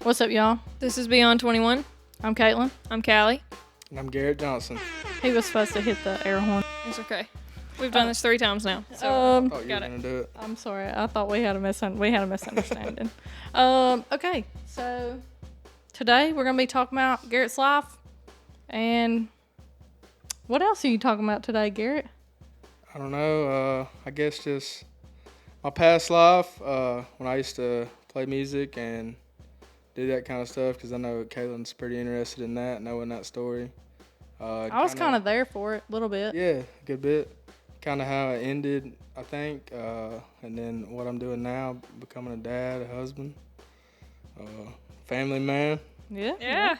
What's up, y'all? This is Beyond 21. I'm Caitlin. I'm Callie. And I'm Garrett Johnson. He was supposed to hit the air horn. It's okay. We've done this 3 times now. So I thought you were got going to do it. I'm sorry. I thought we had a misunderstanding. Okay, so today we're gonna be talking about Garrett's life, and what else are you talking about today, Garrett? I don't know. I guess just my past life when I used to play music and do that kind of stuff, because I know Caitlin's pretty interested in that, knowing that story. I was kind of there for it a little bit. Yeah, a good bit. Kind of how it ended, I think, and then what I'm doing now, becoming a dad, a husband, family man. Yeah.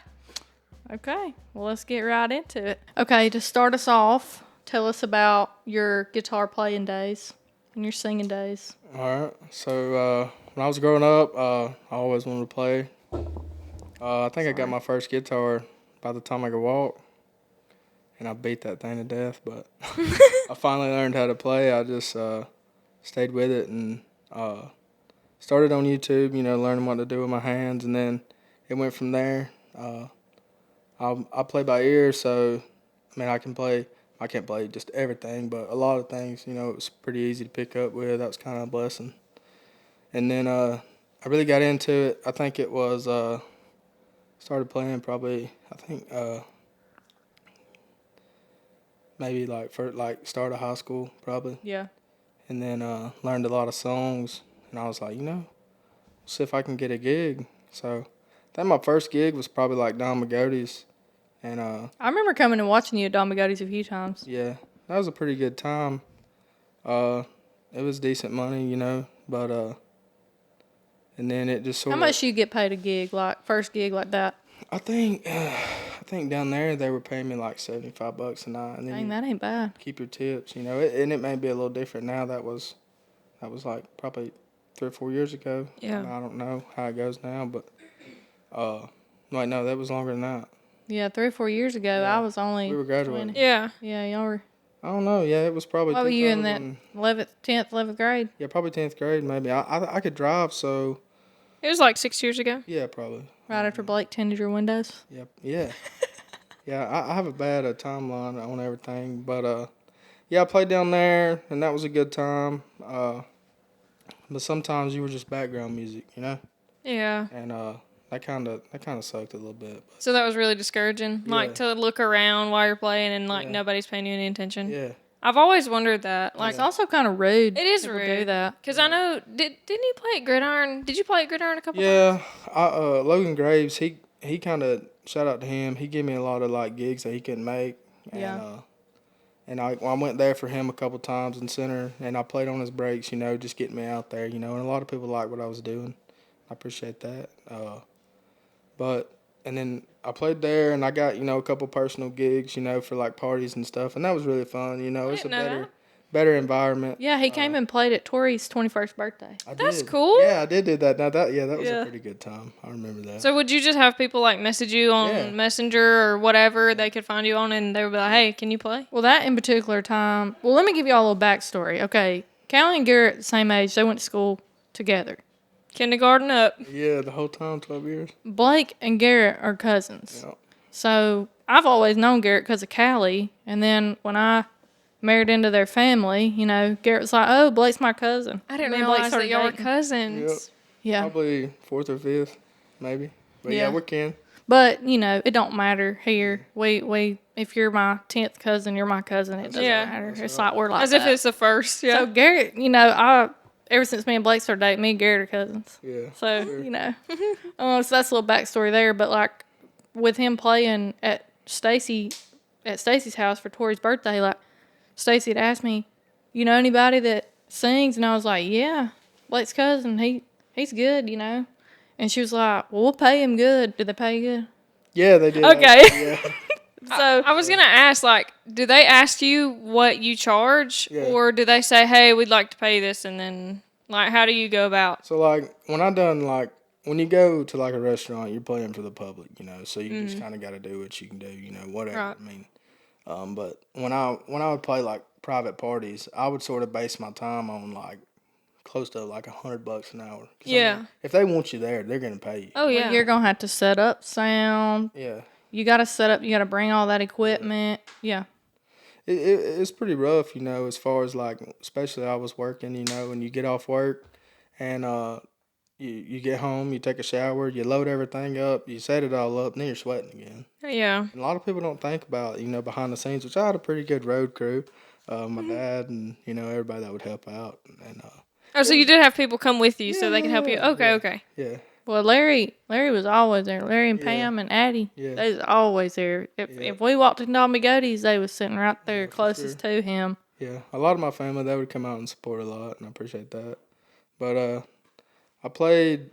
Okay, well, let's get right into it. Okay, to start us off, tell us about your guitar playing days and your singing days. All right. So when I was growing up, I always wanted to play. I think I got my first guitar by the time I could walk, and I beat that thing to death. But I finally learned how to play. I just stayed with it and started on YouTube, learning what to do with my hands, and then it went from there. I play by ear, so I can't play just everything, but a lot of things, it was pretty easy to pick up with. That was kind of a blessing. And then I really got into it. I think it was started playing probably, maybe start of high school probably. Yeah. And then learned a lot of songs, and I was like, see if I can get a gig. So I think my first gig was probably like Don Magoti's. And I remember coming and watching you at Don Magoti's a few times. Yeah, that was a pretty good time. It was decent money, but and then it just sort of. How much do you get paid a gig, like first gig like that? I think down there they were paying me like $75 a night, and then Dang, that ain't bad. keep your tips, and it may be a little different now. That was like probably 3 or 4 years ago. Yeah. I don't know how it goes now, but no, that was longer than that. Yeah, 3 or 4 years ago, Yeah. I was only. We were graduating. 20. Yeah. Yeah, y'all were. I don't know. Yeah, it was probably. What were you in that 2000 10th, 11th grade? Yeah, probably 10th grade maybe. I could drive, so It was like 6 years ago. yeah, probably. Right after Blake tended your windows? Yep. Yeah. Yeah, I have a bad timeline on everything, but yeah, I played down there, and that was a good time. But sometimes you were just background music, Yeah. and that kind of sucked a little bit. But So that was really discouraging. Yeah. Like to look around while you're playing and Yeah. nobody's paying you any attention. yeah, I've always wondered that. Like, It's also kind of rude. it is people rude. do that. Because I know, didn't you play at Gridiron? Did you play at Gridiron a couple times? yeah. Logan Graves, he kind of, shout out to him. He gave me a lot of like gigs that he couldn't make, and Yeah. And I went there for him a couple times in center, and I played on his breaks, just getting me out there, and a lot of people liked what I was doing. I appreciate that. And then I played there, and I got, a couple personal gigs, for like parties and stuff, and that was really fun, It's a didn't know better environment. Yeah, he came and played at Tori's 21st birthday. That's did. cool. Yeah, I did do that. Now that was Yeah. a pretty good time. I remember that. So would you just have people like message you on Yeah. Messenger or whatever they could find you on, and they would be like, "Hey, can you play?" Well, that in particular time. Well, let me give you all a little backstory. Okay, Callie and Garrett, the same age, they went to school together. Kindergarten up. Yeah, the whole time, 12 years. Blake and Garrett are cousins. Yeah. So I've always known Garrett because of Callie. And then when I married into their family, Garrett was like, "Oh, Blake's my cousin." I didn't Me and Blake realize that started y'all were dating. cousins. Yeah. Probably 4th or 5th, maybe. But yeah, Yeah. we're kin. But, it don't matter here. We if you're my 10th cousin, you're my cousin. It doesn't Yeah. matter. It's like we're like As that. if it's the first. Yeah. So Garrett, ever since me and Blake started dating, me and Garrett are cousins. Yeah. So, sure. so that's a little backstory there. But like with him playing at Stacy's house for Tori's birthday, like Stacy had asked me, "You know anybody that sings?" And I was like, "Yeah, Blake's cousin. He's good, And she was like, "Well, we'll pay him good." Did they pay you good? Yeah, they did. Okay. Yeah. So I was gonna ask, like, do they ask you what you charge, Yeah. or do they say, "Hey, we'd like to pay this," and then Like, how do you go about? So like when you go to like a restaurant, you're playing for the public, so you just kind of got to do what you can do, whatever. Right. I mean, but when I would play like private parties, I would sort of base my time on like close to like $100 an hour. 'Cause, I Yeah. mean, if they want you there, they're gonna pay you. Oh, Well, yeah. you're gonna have to set up sound. Yeah. You gotta set up. You gotta bring all that equipment. Yeah. It's pretty rough, as far as like, especially I was working, and you get off work and you get home, you take a shower, you load everything up, you set it all up, and then you're sweating again. Yeah. And a lot of people don't think about, behind the scenes, which I had a pretty good road crew. My dad and, everybody that would help out. And Oh, so you did have people come with you so they can help you. Yeah, Okay, yeah. okay. yeah, Well, Larry was always there. Larry and Yeah. Pam and Addie, Yeah. they was always there. If Yeah. if we walked into Don Bigoti's, they was sitting right there, for closest to him. yeah. A lot of my family, they would come out and support a lot, and I appreciate that. But I played,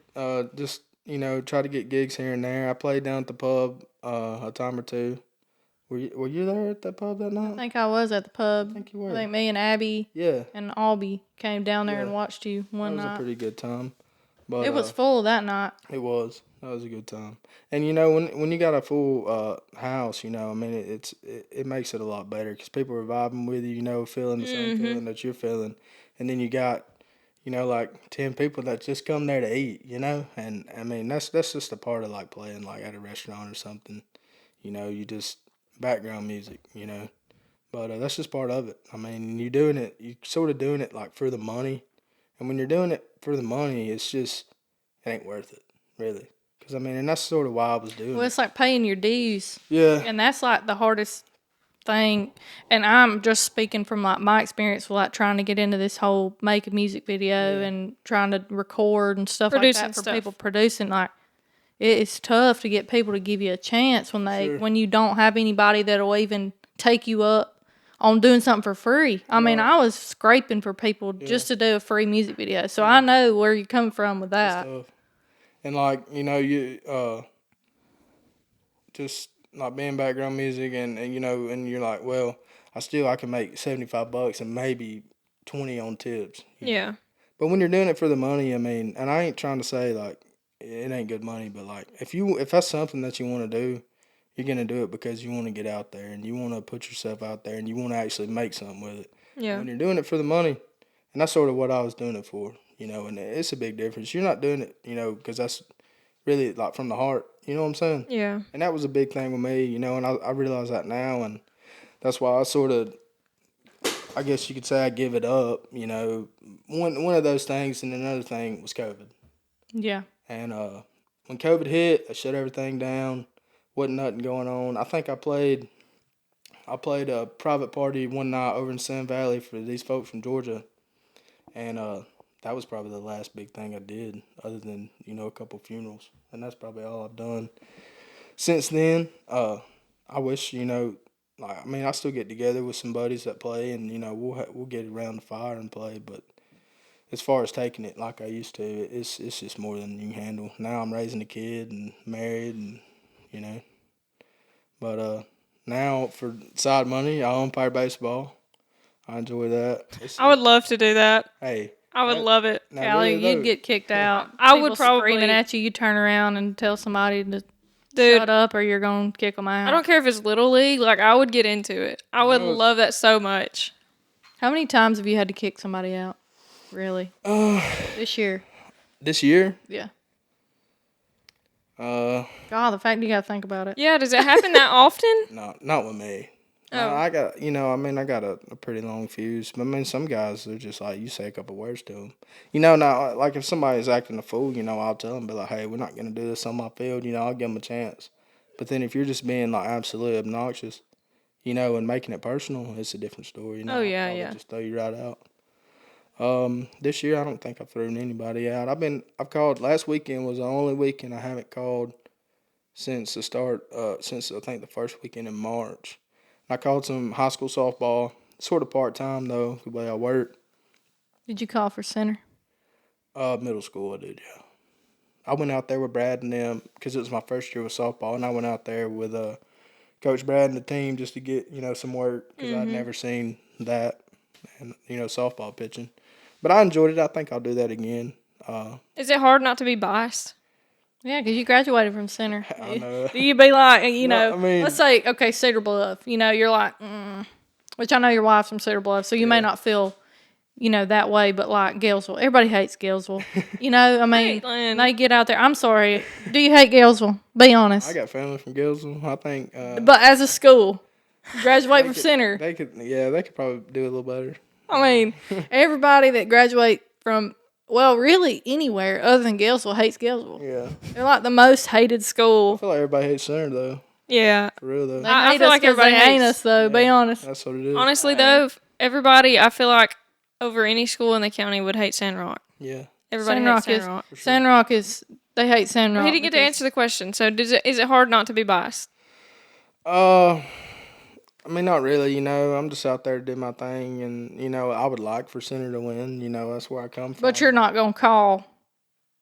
just, try to get gigs here and there. I played down at the pub a time or two. Were you there at that pub that I night? think I was at the pub. I think you I were. think me and Abby Yeah, and Albie came down there and Yeah. watched you that one was a night. pretty good time. But It was full that night. it was. That was a good time. And when you got a full house, I mean it makes it a lot better because people are vibing with you, feeling the same feeling that you're feeling, and then you got like 10 people that just come there to eat, and I mean that's just a part of like playing like at a restaurant or something, you just background music, but that's just part of it. I mean you sort of doing it like for the money, and when you're doing it for the money, it ain't worth it really. Cause I mean, and that's sort of why I was doing Well, it. it's like paying your dues, Yeah, and that's like the hardest thing. And I'm just speaking from like my experience with like trying to get into this whole make a music video and trying to record and stuff Producing like that for stuff. people producing. Like it's tough to get people to give you a chance Sure. when you don't have anybody that'll even take you up on doing something for free. I mean, Right. I was scraping for people just to do a free music video, so I know where you're coming from with it's that. tough. And like you just not being background music, and you're like, well, I can make $75 and maybe 20 on tips. Yeah. But when you're doing it for the money, I mean, and I ain't trying to say like it ain't good money, but like if that's something that you want to do, you're gonna do it because you want to get out there and you want to put yourself out there and you want to actually make something with it. Yeah. When you're doing it for the money, and that's sort of what I was doing it for, and it's a big difference. You're not doing it, because that's really like from the heart. You know what I'm saying? Yeah. And that was a big thing with me, and I realize that now, and that's why I sort of, I guess you could say I give it up. One of those things, and another thing was COVID. Yeah. And when COVID hit, I shut everything down. Wasn't nothing going on. I think I played a private party one night over in Sun Valley for these folks from Georgia, and that was probably the last big thing I did, other than a couple funerals, and that's probably all I've done since then. I wish like, I mean, I still get together with some buddies that play, and we'll get around the fire and play, but as far as taking it like I used to, it's just more than you can handle. Now I'm raising a kid and married, and you know. But now for side money, I umpire baseball. I enjoy that. I would love to do that. Hey, I would that- love it. now Callie, really, you'd though, get kicked out. I would People probably- screaming at you. You turn around and tell somebody to Dude, shut up, or you're gonna kick them out. I don't care if it's little league. Like, I would get into it. I would No. love that so much. How many times have you had to kick somebody out? Really? This year? this year. Yeah. Uh, God, the fact you gotta think about it. Yeah, does it happen that often? no, not with me. Oh. No, I got, I got a pretty long fuse. But I mean, some guys, they're just like, you say a couple words to them. Now, like if somebody's acting a fool, I'll tell them, be like, hey, we're not going to do this on my field. I'll give them a chance. But then if you're just being like absolutely obnoxious, and making it personal, it's a different story. Oh, yeah, I'll probably yeah. just throw you right out. This year, I don't think I've thrown anybody out. I've called, last weekend was the only weekend I haven't called since the start, since I think the first weekend in March. I called some high school softball, sort of part-time though, the way I work. Did you call for center? Middle school I did, yeah. I went out there with Brad and them because it was my first year with softball, and I went out there with Coach Brad and the team just to get, some work because I'd never seen that and, softball pitching. But I enjoyed it. I think I'll do that again. Is it hard not to be biased? Yeah, because you graduated from center. I know. Do you be like, No, I mean- let's say, okay, Cedar Bluff. You're like, which I know your wife's from Cedar Bluff, so you may not feel, that way, but like Galesville. Everybody hates Galesville. I mean, Caitlin. they get out there. I'm sorry. Do you hate Galesville? Be honest. I got family from Gilsville. I think. But as a school, graduate from center. They could probably do a little better. I mean, everybody that graduate from, well, really anywhere other than Galesville hates Galesville. Yeah. They're like the most hated I school. feel like everybody hates Center though. Yeah. For real though. They I hate feel us like 'cause everybody they ain't hates- us, though. Be honest. That's what it is. Honestly, though, everybody, I feel like over any school in the county would hate Sand Rock. Yeah. Everybody Sandrock hates Sand is Rock. Sandrock is they hate Sandrock. He didn't get to answer the question. So is it hard not to be biased? I mean, not really. I'm just out there to do my thing, and I would like for Center to win. That's where I come from. But you're not gonna call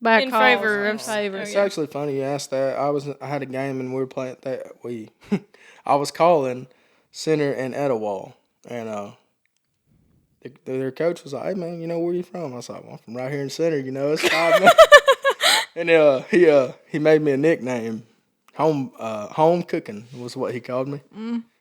back In calls favor in of- favor. It's actually funny you asked that. I had a game and we were playing that. I was calling Center and Etowah, and their coach was like, "Hey man, where you from?" I was like, "Well, I'm from right here in Center. It's 5 minutes." And he made me a nickname. Home cooking was what he called me.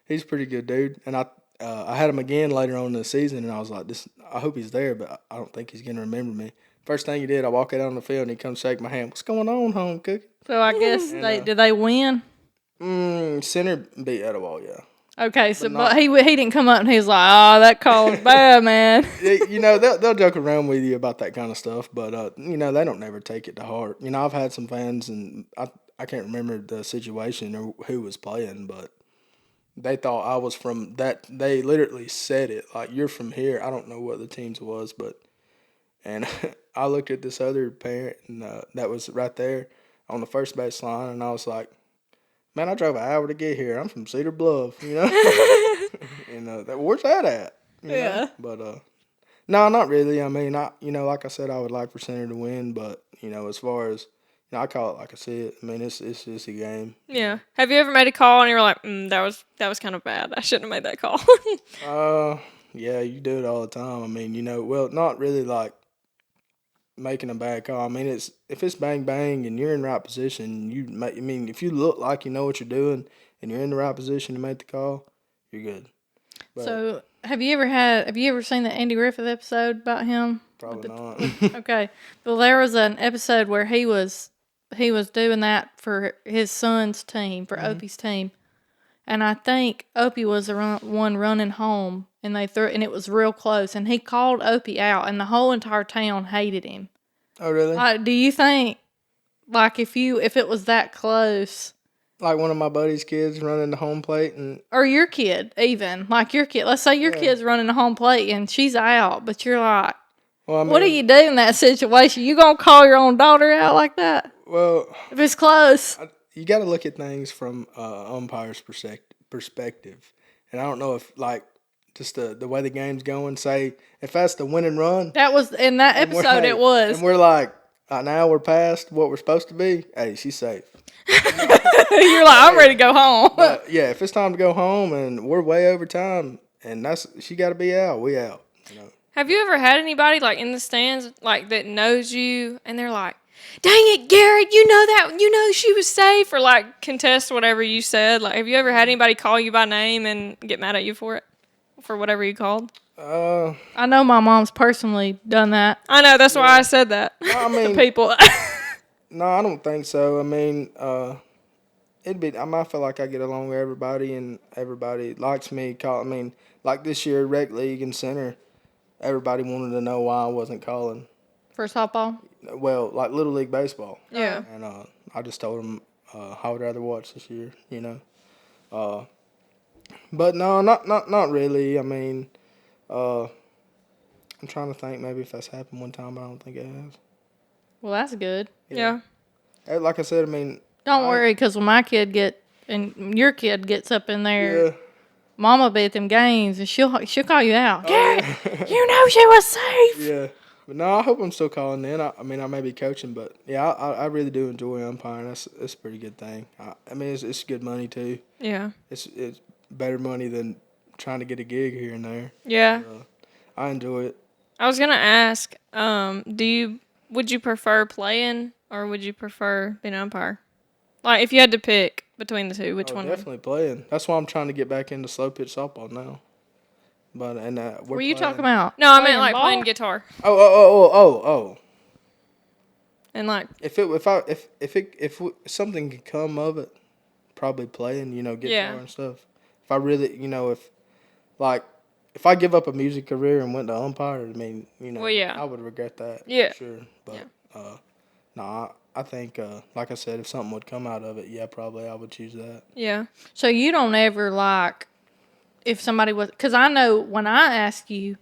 He's a pretty good dude, and I had him again later on in the season, and I was like, I hope he's there, but I don't think he's gonna remember me. First thing he did, I walk out on the field and he comes shake my hand. What's going on, home cooking? So I guess did they win? Center beat Etowah, yeah. Okay, so but he didn't come up and he was like, "Oh, that call was bad, man." They'll joke around with you about that kind of stuff, but they don't never take it to heart. I've had some fans, and I can't remember the situation or who was playing, but they thought I was from that. They literally said it like, "You're from here." I don't know what the teams was, and I looked at this other parent and that was right there on the first base line, and I was like, "Man, I drove an hour to get here. I'm from Cedar Bluff, and where's that at?" Yeah. But no, not really. I mean, like I said, I would like for Center to win, but as far as I call it like I see it. I mean, it's just a game. Yeah. Have you ever made a call and you were like, that was kind of bad. I shouldn't have made that call. Yeah, you do it all the time. I mean, well, not really like making a bad call. I mean, if it's bang bang and you're in the right position, if you look like you know what you're doing and you're in the right position to make the call, you're good. But So have you ever seen the Andy Griffith episode about him? probably not. Okay. Well, there was an episode where he was doing that for his son's team, for Opie's team. And I think Opie was the one running home, and and it was real close. And he called Opie out, and the whole entire town hated him. Oh, really? Do you think, like, if it was that close, Like one of my buddy's kids running the home plate and or your kid even, like your kid, let's say your kid's running the home plate and she's out, but you're like, well, I mean, what do you do in that situation? You gonna call your own daughter out like that well, if it's close? you got to look at things from umpire's perspective, and I don't know if like just the way the game's going. Say if that's the winning run, That was in that episode. It was. and we're like now we're past what we're supposed to be. Hey, she's safe. You're like, I'm ready to go home. But yeah, if it's time to go home and we're way over time, and she got to be out, we out. Have you ever had anybody like in the stands like that knows you and they're like, "Dang it, Garrett, you know she was safe," or like contest whatever you said? Like, have you ever had anybody call you by name and get mad at you for it, for whatever you called? I know my mom's personally done that. I know, that's why I said that. I mean, to people. no, I don't think so. I mean, I feel like I get along with everybody, and everybody likes me. Like this year, rec league and center, everybody wanted to know why I wasn't calling. For softball? Well, like Little League Baseball. Yeah. And I just told them I would rather watch this year, But no, not really. I mean, I'm trying to think maybe if that's happened one time, but I don't think it has. Well, that's good. Yeah. Like I said, I mean. Don't worry, because when my kid and your kid gets up in there, Yeah. Mama be at them games, and she'll call you out. Garrett, you know she was safe. Yeah. But no, I hope I'm still calling in. I mean, I may be coaching, but yeah, I really do enjoy umpiring. It's a pretty good thing. I mean, it's good money too. Yeah. It's better money than trying to get a gig here and there. Yeah. I enjoy it. I was gonna ask, would you prefer playing or would you prefer being an umpire? Like, if you had to pick between the two, which Oh, one? definitely playing. That's why I'm trying to get back into slow pitch softball now. But we're Were you playing. talking about? No, I meant playing like ball? playing guitar Oh. and like. If something could come of it, probably playing, guitar Yeah. and stuff. If I really, if I give up a music career and went to umpire, I mean, Well, yeah. I would regret that. Yeah. For sure. But no, I think, like I said, if something would come out of it, yeah, probably I would choose that. Yeah. So you don't ever like if somebody was, because I know when I ask you,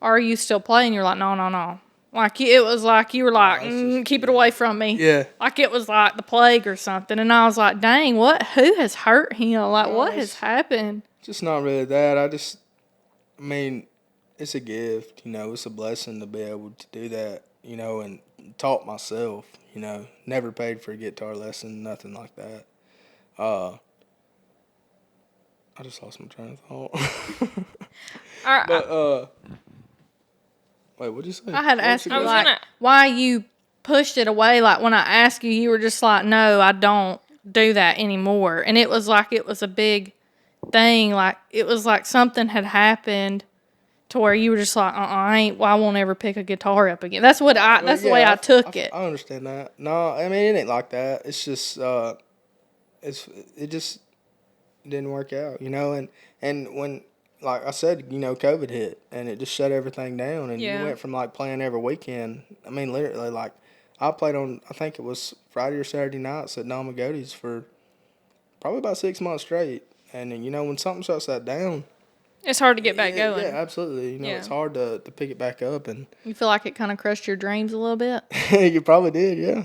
are you still playing? You're like, no. Like it was like you were like, it's just- keep it away from me. Yeah. Like it was like the plague or something. And I was like, dang, who has hurt him? Like No, what has happened? Just not really that. I mean, it's a gift, it's a blessing to be able to do that, and taught myself, never paid for a guitar lesson, nothing like that. I just lost my train of thought. But, wait, what'd you say? I had asked you I was like gonna- why you pushed it away. Like when I asked you, you were just like, no, I don't do that anymore. And it was like it was a big thing. Like it was like something had happened to where you were just like, I won't ever pick a guitar up again. That's what that's the way I took it. I understand that. No, I mean, it ain't like that. It's just, it just didn't work out, and when, like I said, COVID hit and it just shut everything down, and Yeah. you went from like playing every weekend. I mean, literally, like I played on, I think it was Friday or Saturday nights at Namagoti's for probably about 6 months straight, and then, when something shuts that down, It's hard to get back going. Yeah, absolutely. Yeah. It's hard to pick it back up, and You feel like it kind of crushed your dreams a little bit? you probably did, yeah.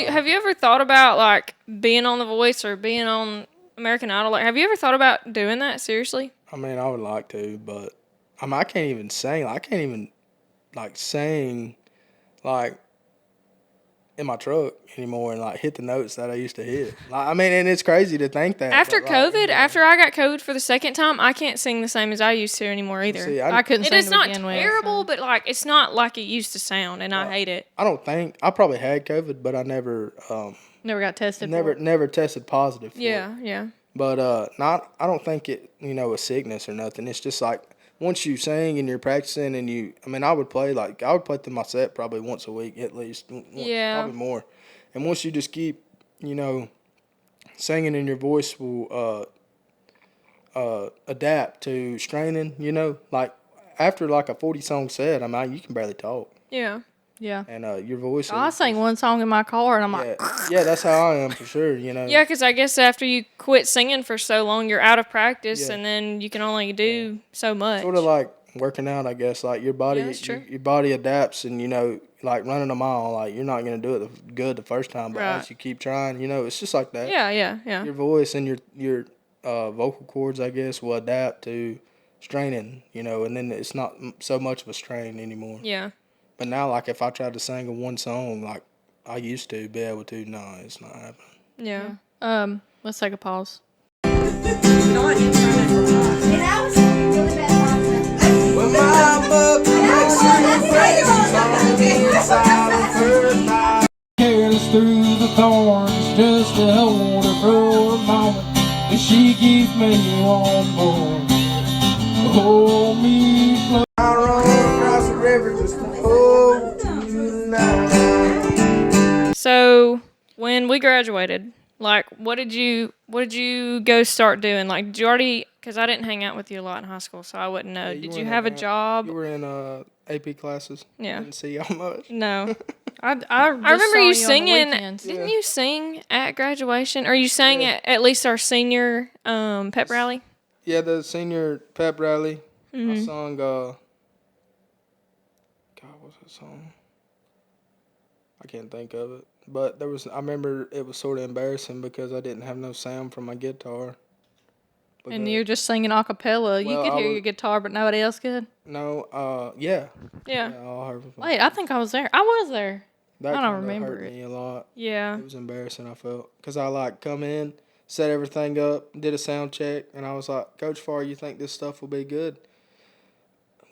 Have you ever thought about like being on The Voice or being on American Idol? Like, have you ever thought about doing that seriously? I mean, I would like to, but I can't even sing. I can't even sing like in my truck anymore and like hit the notes that I used to hit. Like, I mean, and it's crazy to think that. After but, like, COVID, after I got COVID for the second time, I can't sing the same as I used to anymore either. see, I couldn't It sing is to not begin with. terrible, but like it's not like it used to sound, and I hate it. I don't think I probably had COVID, but I never Never got tested for it. never tested positive for it. Yeah. But I don't think it a sickness or nothing. It's just like once you sing and you're practicing and I would play through my set probably once a week at least. Yeah. Probably more. And once you just keep, singing and your voice will adapt to straining, like after like a 40-song set, I mean, you can barely talk. Yeah. Yeah. And your voice I sang one song in my car, and I'm like, yeah, that's how I am for sure, Yeah, because I guess after you quit singing for so long, you're out of practice, Yeah. and then you can only do so much. Sort of like working out, I guess. Like your body, Yeah, that's true. your body adapts, and like running a mile. Like you're not gonna do it good the first time, but Right. as you keep trying, it's just like that. Yeah. Your voice and your vocal cords, I guess, will adapt to straining. And then it's not so much of a strain anymore. Yeah. But now, like if I tried to sing a one song like I used to be able to, no, it's not happening. Yeah. let's take a pause. Careless through the thorns just to hold her for a moment, and she keeps me on board. Hold me close. I run across the river just to hold you tonight. So when we graduated, like, what did you go start doing? Like, did you already? Because I didn't hang out with you a lot in high school, so I wouldn't know. Yeah, Did were you in have a advan- job? You were in AP classes. Yeah. Didn't see y'all much. No. I just I remember saw you on the singing. weekends. Didn't you sing at graduation? Or you sang at least our senior pep rally? Yeah, the senior pep rally. I sung. God, what's that song? I can't think of it. But I remember it was sort of embarrassing because I didn't have no sound from my guitar. And you're just singing a cappella. You Well, could I hear was- your guitar, but nobody else could. No, yeah. Yeah. I heard it. Wait, I think I was there. I was there. That I don't kinda remember hurt it. me a lot. Yeah. It was embarrassing, I felt. Because I, come in, set everything up, did a sound check, and I was like, Coach Farr, you think this stuff will be good?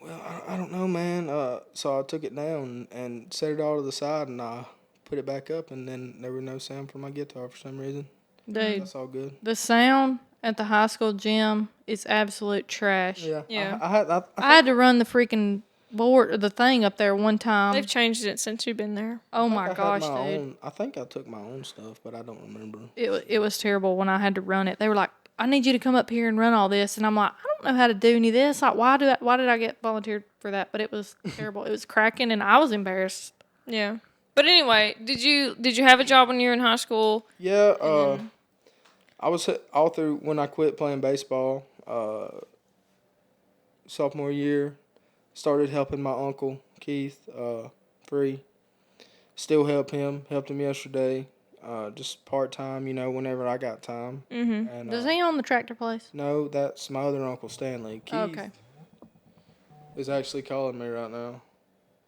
Well, I don't know, man. So I took it down and set it all to the side, and I put it back up, and then there was no sound from my guitar for some reason. Dude, That's all good. the sound at the high school gym is absolute trash. Yeah. Yeah. I had to run the freaking board, the thing up there one time. They've changed it since you've been there. Oh I my had gosh, my dude. own. I think I took my own stuff, but I don't remember. It was terrible when I had to run it. They were like, I need you to come up here and run all this. And I'm like, I don't know how to do any of this. Like, why did I get volunteered for that? But it was terrible. It was cracking, and I was embarrassed. Yeah. But anyway, did you have a job when you were in high school? Yeah. I was all through when I quit playing baseball. Sophomore year, started helping my uncle Keith. Free. Still helped him. Helped him yesterday. Just part time, whenever I got time. Mm-hmm. And Does he own the tractor place? no, that's my other uncle Stanley. Keith Okay. is actually calling me right now.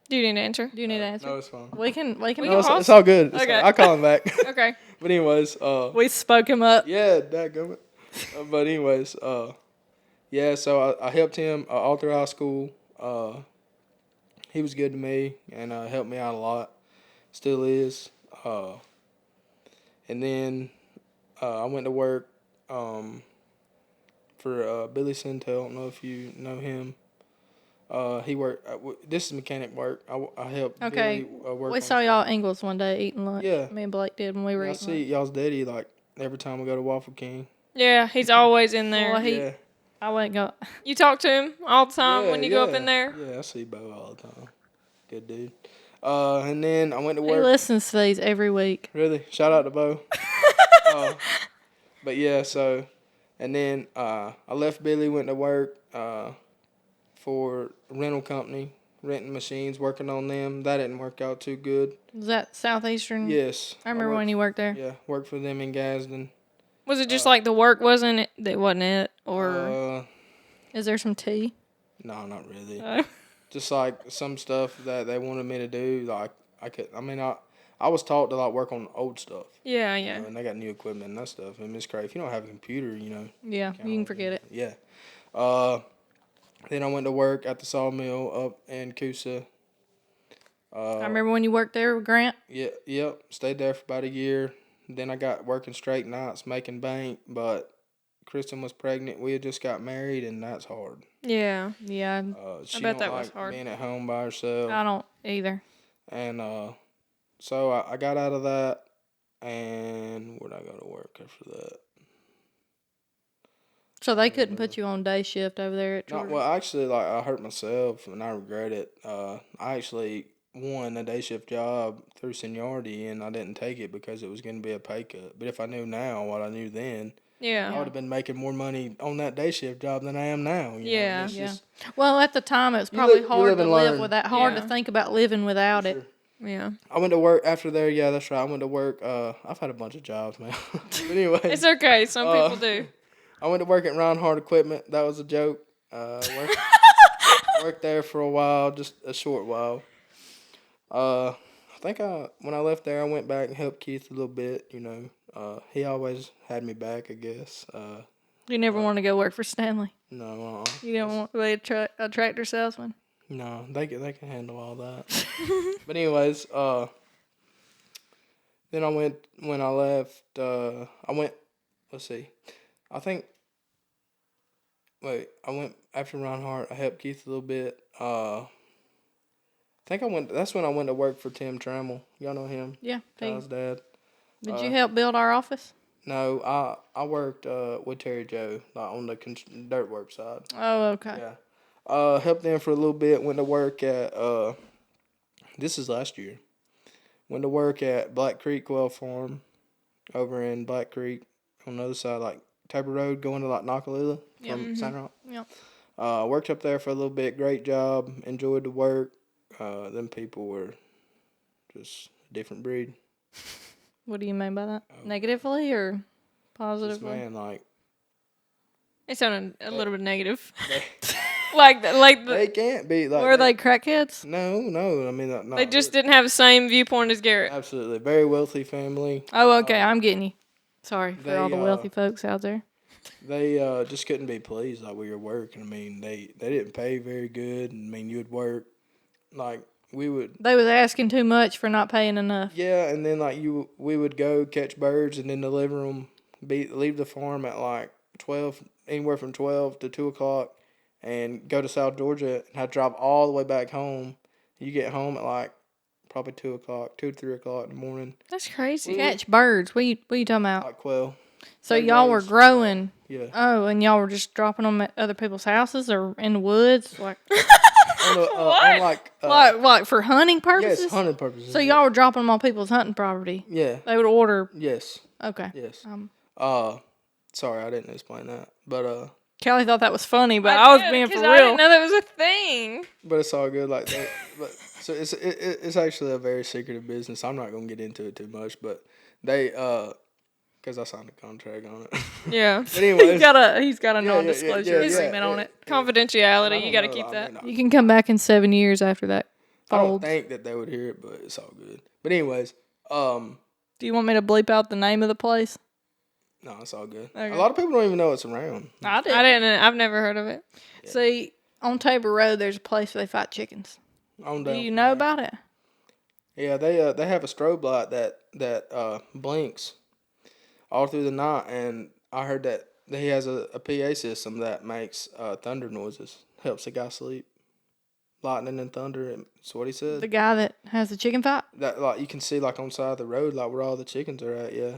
Do you need to answer? Do you need to answer? No, it's fine. We can. We No, can it's pause. all good. It's Okay. I'll call him back. Okay. But anyways, We spoke him up. yeah, dadgummit. But anyways, yeah, so I helped him all through high school. He was good to me and helped me out a lot. Still is. And then I went to work for Billy Sintel. I don't know if you know him. He worked. This is mechanic work. I helped. Okay. Billy, work We on saw y'all at Ingles one day eating lunch. Yeah. Me and Blake did when we were I eating see lunch. y'all's daddy like every time we go to Waffle King. Yeah, he's always in there. Well, Yeah. I wouldn't go. You talk to him all the time when you go up yeah. in there? Yeah, I see Bo all the time. Good dude. And then I went to He work. listens to these every week. Really? Shout out to Bo. But yeah, so, and then I left Billy, went to work for a rental company, renting machines, working on them. That didn't work out too good. Was that Southeastern? Yes. I remember when you worked there. Yeah, worked for them in Gadsden. Was it just like the work wasn't it? Or Is there some tea? No, not really. Just like some stuff that they wanted me to do, like I was taught to like work on old stuff. yeah, You yeah. know, and they got new equipment and that stuff. And Miss Cray, if you don't have a computer, Yeah, you can forget it. Yeah. Then I went to work at the sawmill up in Coosa. I remember when you worked there with Grant. Yeah, yep. Stayed there for about a year. Then I got working straight nights, making bank. But Kristen was pregnant. We had just got married, and that's hard. Yeah. Yeah, She bet don't that was like hard. being at home by herself. I don't either. And so I got out of that. And where'd I go to work after that? So they couldn't put you on day shift over there at No, Georgia. well, actually, like I hurt myself, and I regret it. I actually won a day shift job through seniority, and I didn't take it because it was going to be a pay cut. But if I knew now what I knew then, I Yeah. would have been making more money on that day shift job than I am now. You know? Yeah. And it's Yeah. just- Well, at the time, it was You probably live- you hard live to and live learn. with that. Hard to Yeah. think about living without it. Yeah. I went to work after there. Yeah, that's right. I went to work. I've had a bunch of jobs, man. But anyway, It's okay. Some people do. I went to work at Reinhardt Equipment. That was a joke. Worked there for a while, just a short while. I think when I left there, I went back and helped Keith a little bit. He always had me back, I guess. You never want to go work for Stanley. No, You don't want to be a tractor salesman. no, they can handle all that. But anyways, then when I left. I went. Let's see. I went after Reinhardt. I helped Keith a little bit. I think I went. That's when I went to work for Tim Trammell. Y'all know him? Yeah. Ty's dad. Did you help build our office? No, I worked with Terry Joe, like on the dirt work side. Oh, okay. Yeah. Helped them for a little bit. Went to work at this is last year. Went to work at Black Creek Quail Farm over in Black Creek on the other side, like Tabor Road, going to like Nakalula from Sand Rock. Yep. Worked up there for a little bit. Great job. Enjoyed the work. Them people were just a different breed. What do you mean by that? Negatively or Just, positively? man, like It sounded a little bit negative. they, like they can't be like. Were they crackheads? No. I mean, no, they just didn't have the same viewpoint as Garrett. absolutely very wealthy family. Oh, okay. I'm getting you. Sorry for all the They, wealthy folks out there. they just couldn't be pleased like with your work. And I mean, they didn't pay very good. I mean, you would work like we would. They was asking too much for not paying enough. Yeah, and then like we would go catch birds and then deliver them. Leave the farm at like 12, anywhere from 12 to 2 o'clock, and go to South Georgia and have to drive all the way back home. You get home at like probably 2 o'clock, 2 to 3 o'clock in the morning. That's crazy. Catch birds. What you talking about? Like quail. So they y'all were raised- growing. Yeah. Oh, and y'all were just dropping them at other people's houses or in the woods, like On like like for hunting purposes. yes, hunting purposes. So y'all were dropping them on people's hunting property. Yeah. They would order. Yes. Okay. Yes. Um, Sorry, I didn't explain that, but Kelly thought that was funny, but I was did, being for 'cause real. I didn't know that was a thing. but it's all good like that. But so it's actually a very secretive business. I'm not gonna get into it too much, but they because I signed a contract on it. Yeah. But anyways, He's got a yeah, non-disclosure yeah, agreement yeah. on it. Confidentiality. I You got to don't keep know, that. I You can come back in 7 years after that don't folds. think that they would hear it, but it's all good. But anyways, Do you want me to bleep out the name of the place? no, it's all good. Okay. A lot of people don't even know it's around. I did. I didn't. I've never heard of it. See, on Tabor Road, there's a place where they fight chickens. On Do down you from know there. about it? Yeah, they have a strobe light that blinks all through the night, and I heard that he has a PA system that makes thunder noises, helps the guy sleep. Lightning and thunder, that's what he said. The guy that has the chicken fight? That like you can see like on the side of the road, like where all the chickens are at. Yeah,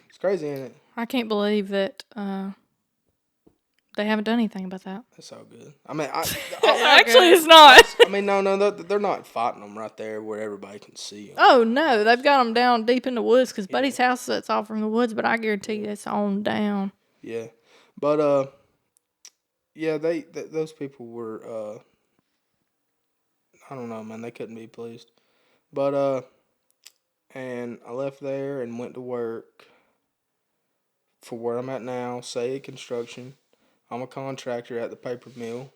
it's crazy, ain't it? I can't believe that they haven't done anything about that. It's all good. I mean, Actually, it's not. I mean, no, they're not fighting them right there where everybody can see them. Oh, no. They've got them down deep in the woods because Buddy's house sets off from the woods, but I guarantee you it's on down. Yeah, but yeah, those people were I don't know, man, they couldn't be pleased. But and I left there and went to work for where I'm at now, Say Construction. I'm a contractor at the paper mill.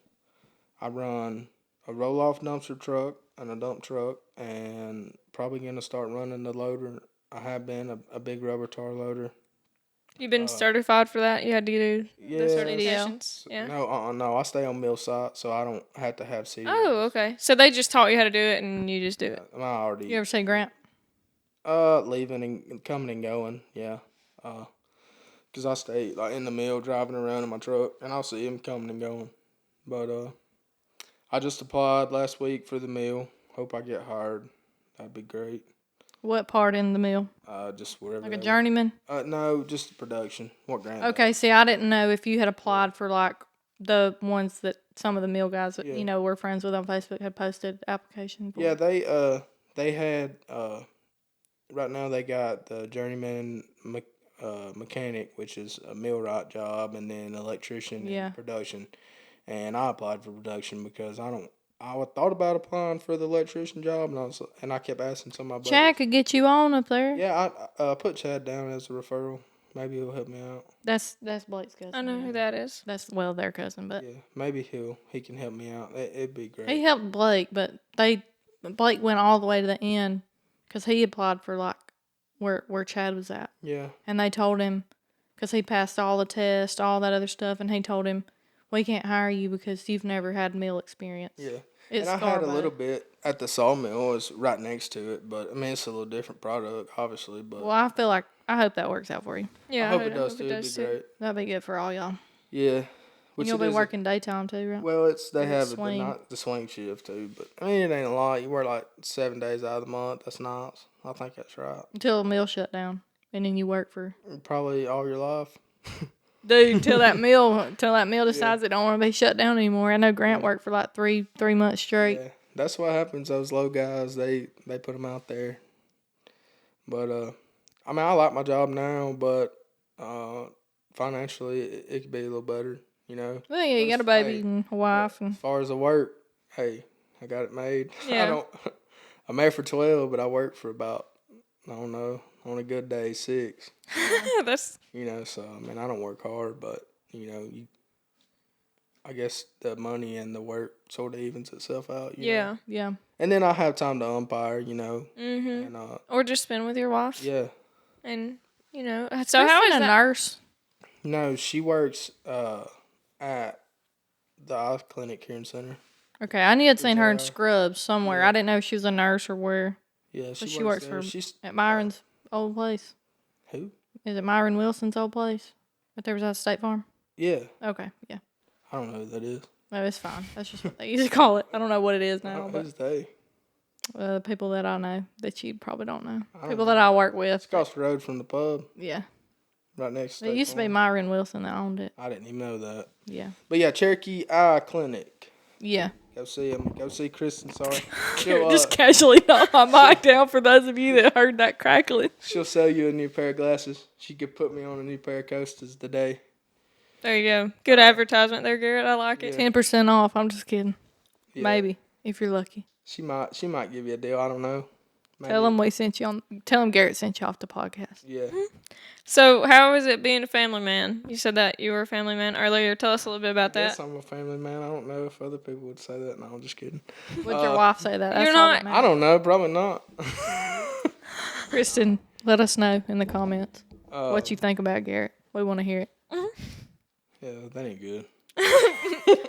I run a roll-off dumpster truck and a dump truck, and probably gonna start running the loader. I have been a big rubber tar loader. You've been certified for that? You had to do Yeah. the certifications? Yeah. No, I stay on mill site, so I don't have to have CDLs. Oh, okay. So they just taught you how to do it and you just do it. I already You ever see Grant? leaving and coming and going, yeah. 'Cause I stay like in the mill driving around in my truck, and I'll see him coming and going. But I just applied last week for the mill. Hope I get hired. That'd be great. What part in the mill? Just wherever. Like a they- journeyman? No, just production. What Grant? Okay, see, I didn't know if you had applied for like the ones that some of the mill guys that, Yeah. we're friends with on Facebook had posted application for. Yeah, they had right now they got the journeyman mechanic, which is a millwright job, and then electrician Yeah. and production. And I applied for production because I thought about applying for the electrician job, and I kept asking some of my buddies. Chad could get you on up there. Yeah, I put Chad down as a referral. Maybe he'll help me out. That's Blake's cousin. I know who that is. That's their cousin, but Yeah, maybe he can help me out. It'd be great. he helped Blake, but Blake went all the way to the end because he applied for like where Chad was at, Yeah, and they told him because he passed all the tests, all that other stuff, and he told him we can't hire you because you've never had mill experience. yeah. It's And I had a Scarbo. little bit at the sawmill. It was right next to it, but I mean it's a little different product, obviously. But Well, I hope that works out for you. Yeah, I hope it does too. It'd be great. That'd be good for all y'all. Yeah, And which you'll it be is- working daytime too, right? Well, they the have swing. the swing shift too, but I mean it ain't a lot. You work like 7 days out of the month. That's nice. I think that's right. Until the mill shut down, and then you work for Probably all your life. dude till that mill decides it don't want to be shut down anymore. I know Grant worked for like three months straight. Yeah, that's what happens. Those low guys, they put them out there. But I mean, I like my job now, but financially, it could be a little better. You know, Well, yeah, you got a baby and a wife, and as far as the work, hey, I got it made. Yeah. I'm there for 12, but I work for about, I don't know, on a good day 6. That's You know, so I mean, I don't work hard, but I guess the money and the work sort of evens itself out. You know? yeah. yeah. And then I have time to umpire, Mhm. and Or just spend with your wife. yeah, And so how Especially is a that? nurse? No, she works at the eye clinic here in Center. Okay, I knew I'd seen her in JR. Scrubs somewhere. Yeah. I didn't know if she was a nurse or where. Yeah, But she she works there. for She's at Myron's old place. who? Is it Myron Wilson's old place? That there was at State Farm? Yeah, Okay, yeah. I don't know who that is. No, it's fine. That's just what they used to call it. I don't know what it is now, but Who's they? people that I know that you probably don't know. I don't People know. that I work It's with. across the road from the pub, Yeah. right next to It State used to be Farm. Myron Wilson that owned it. I didn't even know that. Yeah. But yeah, Cherokee Eye Clinic. Yeah. Go see him. Go see Kristen. Sorry. She'll, Just casually knock my mic down for those of you that heard that crackling. she'll sell you a new pair of glasses. She could put me on a new pair of coasters today. There you go. Good advertisement there, Garrett. I like it. 10% off. I'm just kidding. Yeah. Maybe, if you're lucky. She might give you a deal. I don't know. Maybe. Tell them we sent you on. Tell them Garrett sent you off the podcast. Yeah. So, how is it being a family man? You said that you were a family man earlier. Tell us a little bit about Yes, that. I'm a family man. I don't know if other people would say that. No, I'm just kidding. Would your wife say that? That's You're all not- that matters. I don't know. Probably not. Kristen, let us know in the comments Uh, what you think about Garrett. We want to hear it. Yeah, that ain't good.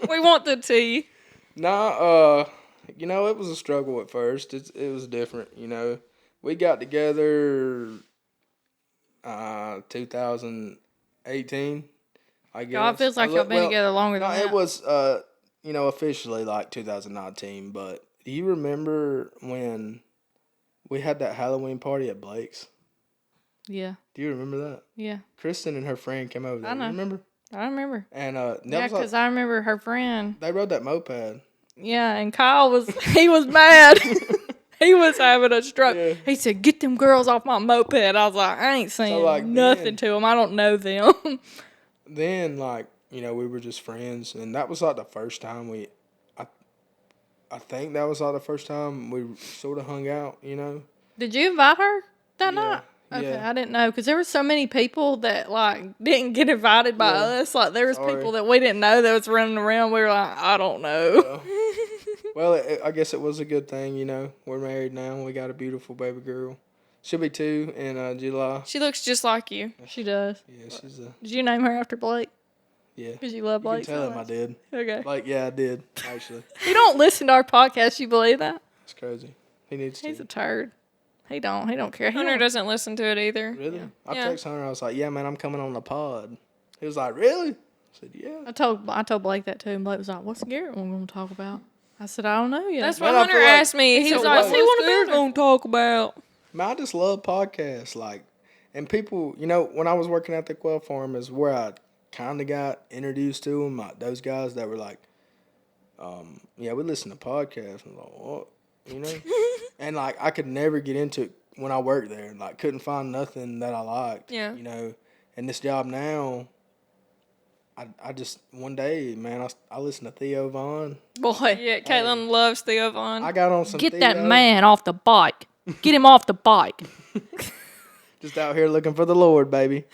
We want the tea. Nah, you know, it was a struggle at first. It was different, you know. We got together 2018, I guess. God, it feels like y'all been together longer No, than that. it was you know, officially like 2019, but do you remember when we had that Halloween party at Blake's? Yeah, Do you remember that? yeah. Kristen and her friend came over there. I know. You remember? I remember. And Yeah, that was because like, I remember her friend. they rode that moped. Yeah, and Kyle he was mad. He was having a stroke. Yeah. He said, "Get them girls off my moped." I was like, "I ain't saying like, nothing man. to them. I don't know them." Then, like, you know, we were just friends, and that was like the first time I think that was like the first time we sort of hung out, you know. Did you invite her that Yeah, night? Okay, yeah. I didn't know because there were so many people that like didn't get invited by Yeah. us. Like there was Sorry. people that we didn't know that was running around. We were like, I don't know. Well, I guess it was a good thing, you know. We're married now. We got a beautiful baby girl. She'll be 2 in July. She looks just like you. She does. Yeah, she's a Did you name her after Blake? yeah. Because you love You can Blake. tell so him I much? did. Okay. Like, yeah, I did actually. He don't listen to our podcast. You believe that? It's crazy. He needs He's to. a turd. He don't care. He Hunter don't- doesn't listen to it either. Really? I Yeah. text Hunter. I was like, "Yeah, man, I'm coming on the pod." He was like, "Really?" I said, "Yeah." I told Blake that too, and Blake was like, "What's Garrett one going to talk about?" I said, "I don't know yet." That's Man, what I Hunter feel like- asked me. He said, was like, "What's "What's he wanna Garrett be gonna talk about?" Man, I just love podcasts. Like, and people, you know, when I was working at the Quail Farm is where I kind of got introduced to them. Like, those guys that were like, yeah, we listen to podcasts. And like, what? You know? And, like, I could never get into it when I worked there. Like, couldn't find nothing that I liked. Yeah. You know? And this job now, I just, one day, man, I listened to Theo Vaughn. Boy, Yeah, Caitlin loves Theo Vaughn. I got on some get Theo, that man off the bike. Get him off the bike. just out here looking for the Lord, baby.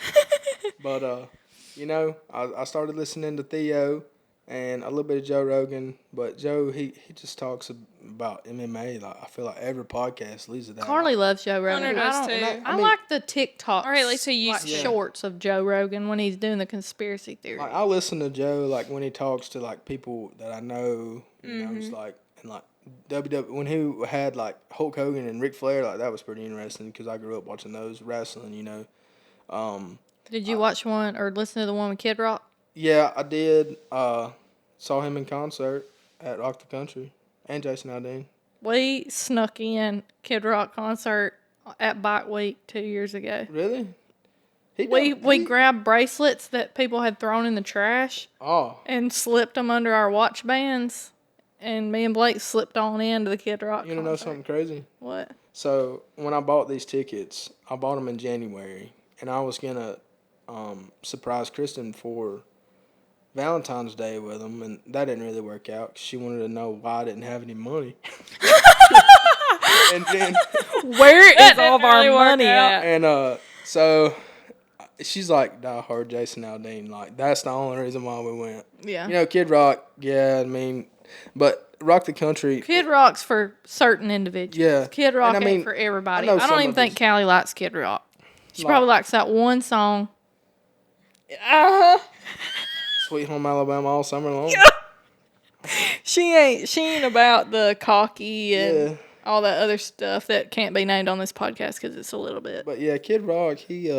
But, you know, I started listening to Theo and a little bit of Joe Rogan. But Joe, he just talks about MMA. Like, I feel like every podcast leads to that. Carly loves Joe Rogan. Hunter I does don't- too. I mean- like the TikTok. Or at least he used like to. shorts of Joe Rogan when he's doing the conspiracy theory. Like, I listen to Joe, like, when he talks to, like, people that I know. You know, it's like, and, like, when he had, like, Hulk Hogan and Ric Flair, like, that was pretty interesting because I grew up watching those wrestling, you know. Did you watch one or listen to the one with Kid Rock? Yeah, I did. Saw him in concert at Rock the Country and Jason Aldean. We snuck in Kid Rock concert at Bike Week 2 years ago. Really? We grabbed bracelets that people had thrown in the trash Oh, and slipped them under our watch bands. And me and Blake slipped on into the Kid Rock you want to know concert. something crazy? What? So when I bought these tickets, I bought them in January, and I was gonna surprise Kristen for Valentine's Day with them, and that didn't really work out 'cause she wanted to know why I didn't have any money. and then Where is all of our really work money out. at? and so she's like diehard Jason Aldean, like that's the only reason why we went. Yeah. You know, Kid Rock, yeah, I mean, but Rock the Country. Kid Rock's for certain individuals. Yeah. Kid Rock And I ain't mean, for everybody. I know I don't some even of think his- Callie likes Kid Rock. She Like- probably likes that one song. Uh-huh. Sweet Home Alabama all summer long. She ain't about the cocky and Yeah. all that other stuff that can't be named on this podcast because it's a little bit. But yeah, Kid Rock, he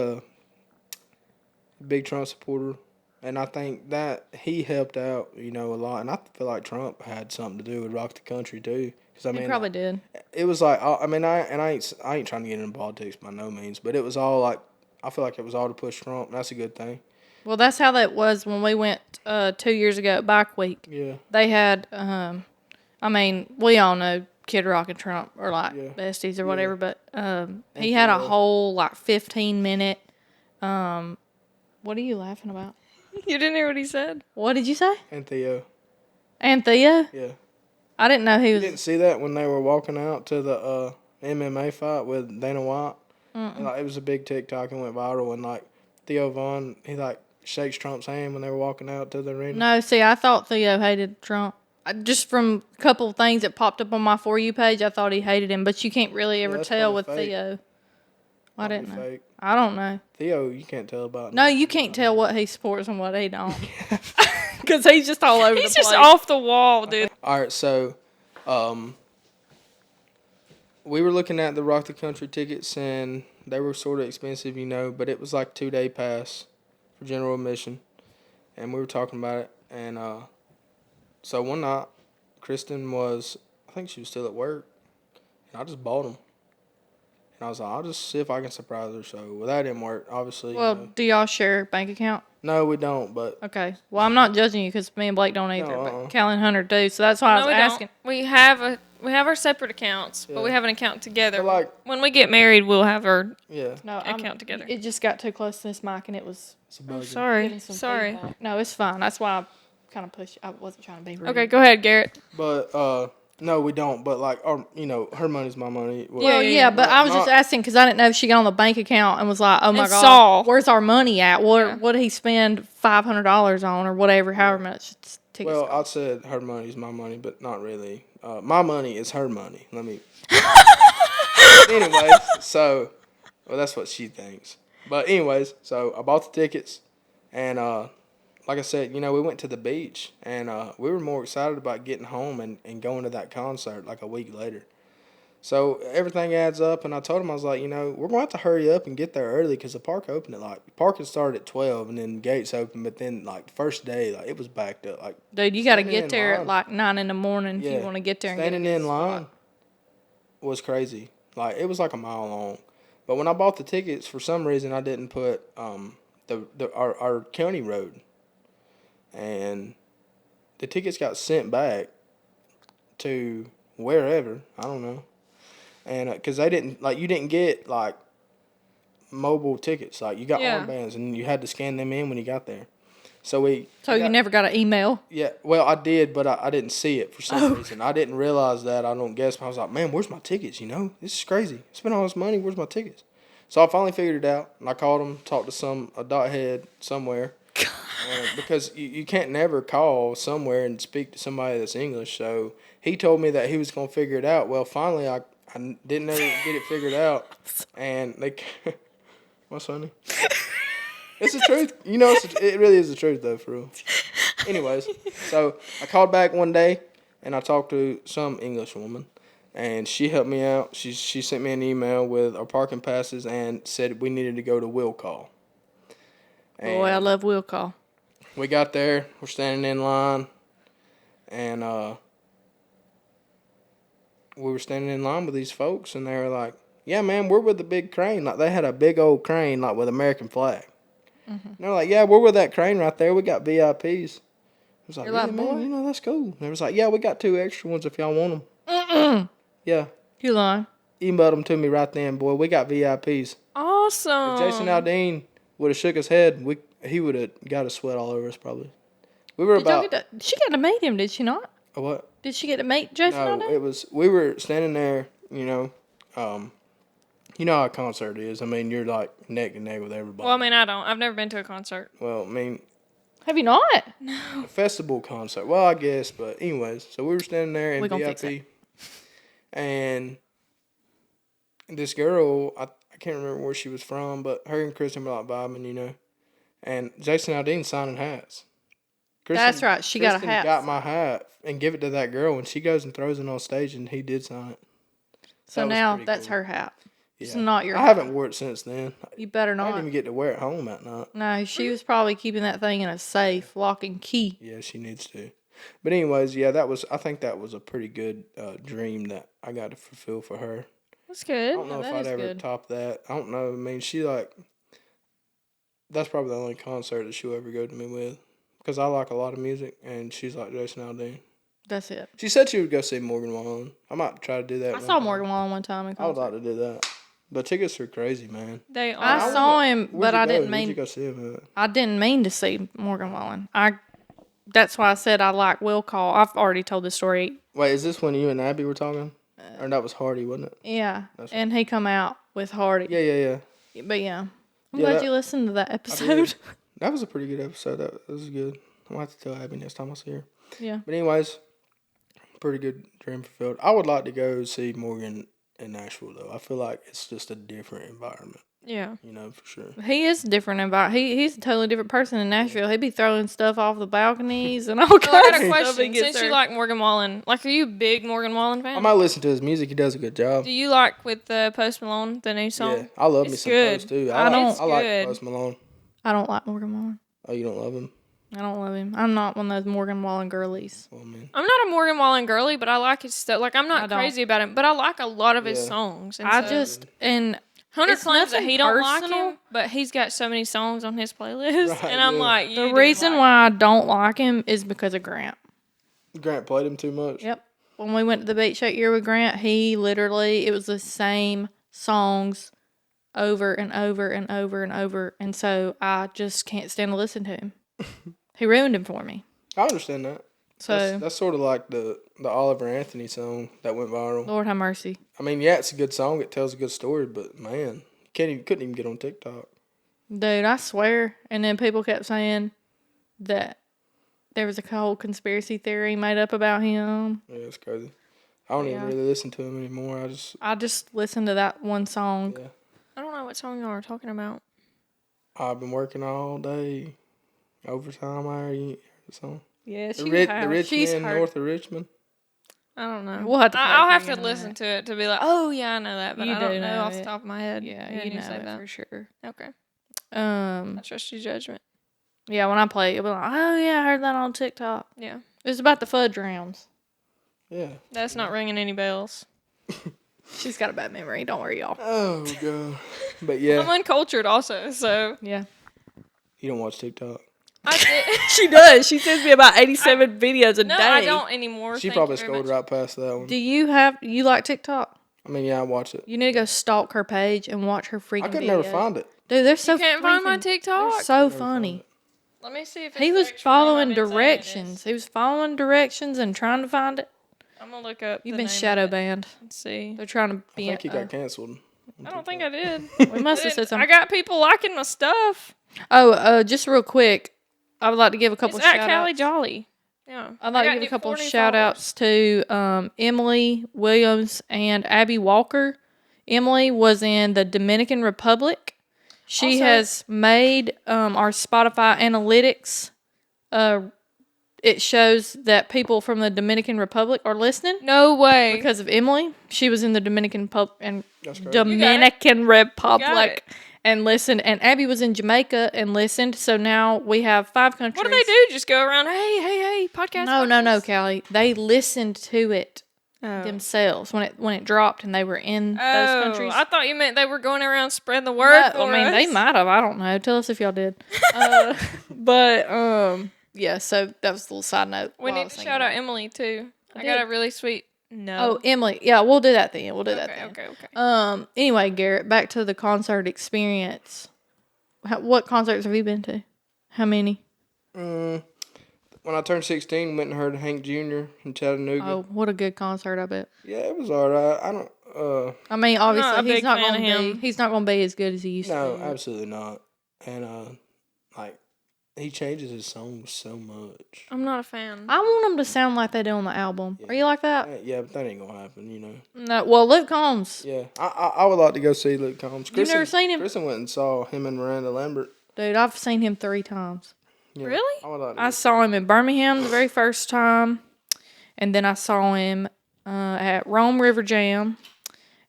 big Trump supporter, and I think that he helped out, a lot. And I feel like Trump had something to do with Rock the Country too, because I He mean, probably did. it was like I ain't trying to get into politics by no means, but it was all like I feel like it was all to push Trump, and that's a good thing. Well, that's how that was when we went 2 years ago at Bike Week. Yeah. They had, we all know Kid Rock and Trump are like Yeah. besties or whatever, but he had a whole like 15-minute. What are you laughing about? You didn't hear what he said? What did you say? And Theo. And Theo? Yeah. I didn't know he You was. didn't see that when they were walking out to the MMA fight with Dana White? And, like, it was a big TikTok and went viral. And like Theo Vaughn, he like shakes Trump's hand when they were walking out to the arena. No, see, I thought Theo hated Trump. Just from a couple of things that popped up on my For You page, I thought he hated him. But you can't really ever that's tell probably with fake. Theo. I Might be didn't know. fake. I don't know. Theo, you can't tell about. No, you can't tell what he supports and what he don't. Because he's just all over He's the place. just off the wall, dude. All right, so we were looking at the Rock the Country tickets, and they were sort of expensive, but it was like 2-day pass for general admission, and we were talking about it, and so one night, Kristen I think she was still at work, and I just bought them. And I was like, I'll just see if I can surprise her. So, well, that didn't work, obviously. Well, do y'all share a bank account? No, we don't, but Okay. Well, I'm not judging you because me and Blake don't either, No, but Callie and Hunter do. So that's why I was we asking. don't. We have our separate accounts, but we Yeah. have an account together. But, like- when we get married, we'll have our yeah. No, account together. It just got too close to this mic and it was It's a bug. Sorry. giving some Sorry. feedback. No, it's fine. That's why I kind of pushed. I wasn't trying to be rude. Okay, go ahead, Garrett. But, no, we don't. But, like, her money's my money. Well, Well, yeah, but I was just not- asking because I didn't know if she got on the bank account and was like, "Oh my And god, saw. where's our money at? Yeah. What did he spend $500 on or whatever, however much tickets?" Well, cost. I said her money's my money, but not really. My money is her money. Let me. Anyways, so, well, that's what she thinks. But anyways, so I bought the tickets, and like I said, we went to the beach, and we were more excited about getting home and going to that concert like a week later. So everything adds up, and I told him, I was like, we're going to have to hurry up and get there early because the park opened at parking started at 12, and then gates open, but then like the first day, like it was backed up. Like Dude, you got to standing get in there at line. like 9 in the morning if you want to get there and standing get a good in line spot. was crazy. Like it was like a mile long. But when I bought the tickets, for some reason I didn't put our county road, and the tickets got sent back to wherever, I don't know, and because they didn't you didn't get like mobile tickets, like you got Yeah. armbands and you had to scan them in when you got there. So So you never got an email? Yeah, well, I did, but I didn't see it for some reason. I didn't realize that. I don't guess. I was like, man, where's my tickets? This is crazy. I spent all this money. Where's my tickets? So I finally figured it out, and I called him, talked to a dot head somewhere. Because you can't never call somewhere and speak to somebody that's English. So he told me that he was going to figure it out. Well, finally, I didn't ever get it figured out. And they... What's funny? It's the truth. It really is the truth, though, for real. Anyways, so I called back one day, and I talked to some English woman, and she helped me out. She sent me an email with our parking passes and said we needed to go to will call. Boy, I love will call. We got there. We're standing in line, and we were standing in line with these folks, and they were like, yeah, man, we're with the big crane. Like, they had a big old crane, like, with American flag. Mm-hmm. And they're like, yeah, we're with that crane right there. We got VIPs. I was like, You're really, like, man? boy. That's cool. And they was like, yeah, we got 2 extra ones if y'all want them. Yeah. You lying? Emailed them to me right then, boy. We got VIPs. Awesome. If Jason Aldean would have shook his head, he would have got a sweat all over us probably. We were She got to meet him, did she not? A what? Did she get to meet Jason No, Aldean? we were standing there, you know how a concert is. I mean, you're like neck to neck with everybody. Well, I mean, I don't. I've never been to a concert. Well, I mean, Have you not? a festival concert. Well, I guess, but anyways, so we were standing there in We gonna fix VIP, and this girl, I can't remember where she was from, but her and Kristen were like vibing, and Jason Aldean signing hats. That's right. She got a Kristen hat. got my hat and give it to that girl, and she goes and throws it on stage, and he did sign it. So That was now pretty that's cool. her hat. It's Yeah. not your I hat. haven't wore it since then. You better I not. didn't even get to wear it home that night. No, she was probably keeping that thing in a safe, lock and key. Yeah, she needs to. But anyways, yeah, I think that was a pretty good dream that I got to fulfill for her. That's I good. don't know that if I'd is ever good. top that. I don't know. I mean, that's probably the only concert that she'll ever go to me with. Because I like a lot of music, and she's like Jason Aldean. That's it. She said she would go see Morgan Wallen. I might try to do that. I saw Morgan Wallen one time in I would concert. like to do that. But tickets are crazy, man. They are. I saw him, Where'd but you I go? didn't Where'd you mean. go see him at? I didn't mean to see Morgan Wallen. That's why I said I like Will Call. I've already told this story. Wait, is this when you and Abby were talking? Or that was Hardy, wasn't it? Yeah, That's and he come out with Hardy. Yeah. But yeah, I'm Yeah, glad that- you listened to that I episode. did. That was a pretty good episode. That was good. I'm going to have to tell Abby next time I see her. Yeah. But anyways, pretty good dream fulfilled. I would like to go see Morgan in Nashville, though. I feel like it's just a different environment, Yeah. for sure. He is different about he's a totally different person in Nashville. He be throwing stuff off the balconies and all kinds So I got of a stuff. question. Since you like Morgan Wallen, like, are you a big Morgan Wallen fan? I might listen to his music. He does a good job. Do you like with Post Malone, the new song? Yeah, I love me It's some good. Post, too. I don't- It's I like good. Post Malone. I don't like Morgan Wallen. Oh, you don't love him? I don't love him. I'm not one of those Morgan Wallen girlies. Well, man. I'm not a Morgan Wallen girly, but I like his stuff. Like, I'm I not don't. crazy about him, but I like a lot of his Yeah. songs. And I so- just and Hunter it's claims that nothing he don't like personal. him, but he's got so many songs on his playlist, Right, and I'm yeah. like, the reason why I don't like him is because of Grant. Grant played him too much. Yep. When we went to the beach that year with Grant, it was the same songs over and over and over and over. And so I just can't stand to listen to him. He ruined him for me. I understand that. So, That's sort of like the Oliver Anthony song that went viral. Lord have mercy. I mean, yeah, it's a good song. It tells a good story, but man, couldn't even get on TikTok. Dude, I swear. And then people kept saying that there was a whole conspiracy theory made up about him. Yeah, it's crazy. I don't even really listen to him anymore. I just listened to that one song. Yeah. I don't know what song y'all are talking about. I've been working all day, overtime. I already heard the song. Yeah, The rich man north of Richmond. I don't know. We'll have to I'll play have for you to in a listen minute. to it to be like, oh yeah, I know that, but You I don't do know know off the it. top of my head. Yeah, Yeah, you know say it that. for sure. Okay, Um, I trust your judgment. yeah, when I play, it'll be like, oh yeah, I heard that on TikTok. Yeah, It's about the fudge rounds. Yeah. that's not ringing any bells. She's got a bad memory. Don't worry, y'all. Oh god. But yeah, I'm uncultured also, so Yeah. you don't watch TikTok. I did. She does. She sends me about 87 videos a No, day. I don't anymore. She thank probably you very scrolled much. right past that one. Do you like TikTok? I mean, yeah, I watch it. You need to go stalk her page and watch her freaking I could videos. never find it. Dude, they're so You can't find my freaking- TikTok. They're so Never find funny. it. Let me see if He it's was actually following what I've been saying it directions. is. He was following directions and trying to find it. I'm gonna look up. You've the been name of shadow it. banned. Let's see. They're trying to I be. think he got canceled. I don't think I did. We must have said I something. got people liking my stuff. Oh, just real quick, I would like to give a couple It's at shout Callie outs. Jolly. Yeah. I'd like I to got give a couple 40 shout outs to Emily Williams and Abby Walker. Emily was in the Dominican Republic. She Also- has made our Spotify analytics. It shows that people from the Dominican Republic are listening No way. because of Emily. She was in the Dominican That's crazy. Dominican it. Republic and listened. And Abby was in Jamaica and listened. So now we have 5 countries. What do they do? Just go around, hey, podcast? No, podcast? Callie. They listened to it Oh. themselves when it dropped and they were in those countries. I thought you meant they were going around spreading the word. No, I mean, they might have. I don't know. Tell us if y'all did. Yeah. So that was a little side note. We while I need was to thinking shout about out it. Emily too. I did. got a really sweet Oh, note. Emily. Yeah, we'll do that then. We'll do that okay, then. okay. Anyway, Garrett, back to the concert experience. What concerts have you been to? How many? When I turned 16, went and heard Hank Jr. in Chattanooga. Oh, what a good concert! I bet. Yeah, it was alright. I don't. I mean, not a obviously, big he's not fan going to of be. him. He's not going to be as good as he used No, to be. absolutely not. And like, he changes his songs so much. I'm not a fan. I want them to sound like they do on the album. Are you like that? Yeah, but that ain't gonna happen, you know. No. Well, Luke Combs. Yeah, I would like to go see Luke Combs. You've never seen him? Kristen went and saw him and Miranda Lambert Dude, I've seen him 3 times. Yeah, Really? I would like to I go. saw him in Birmingham the very first time, and then I saw him at Rome River Jam,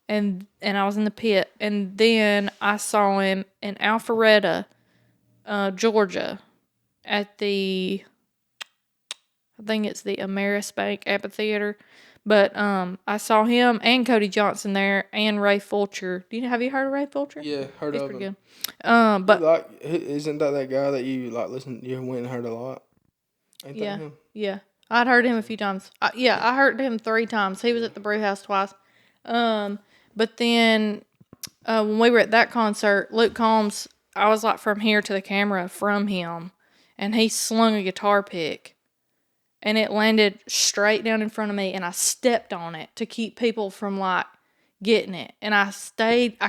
and I was in the pit, and then I saw him in Alpharetta, Georgia, at I think it's the Ameris Bank Amphitheater. But I saw him and Cody Johnson there, and Ray Fulcher. Have you heard of Ray Fulcher? Yeah, heard He's of pretty him. good. But Isn't that guy that you like listen? You went and heard a lot. Ain't yeah, that him? yeah, I'd heard him a few times. I heard him 3 times. He was at the Brew House twice. But then when we were at that concert, Luke Combs, I was like from here to the camera from him, and he slung a guitar pick, and it landed straight down in front of me, and I stepped on it to keep people from like getting it, and I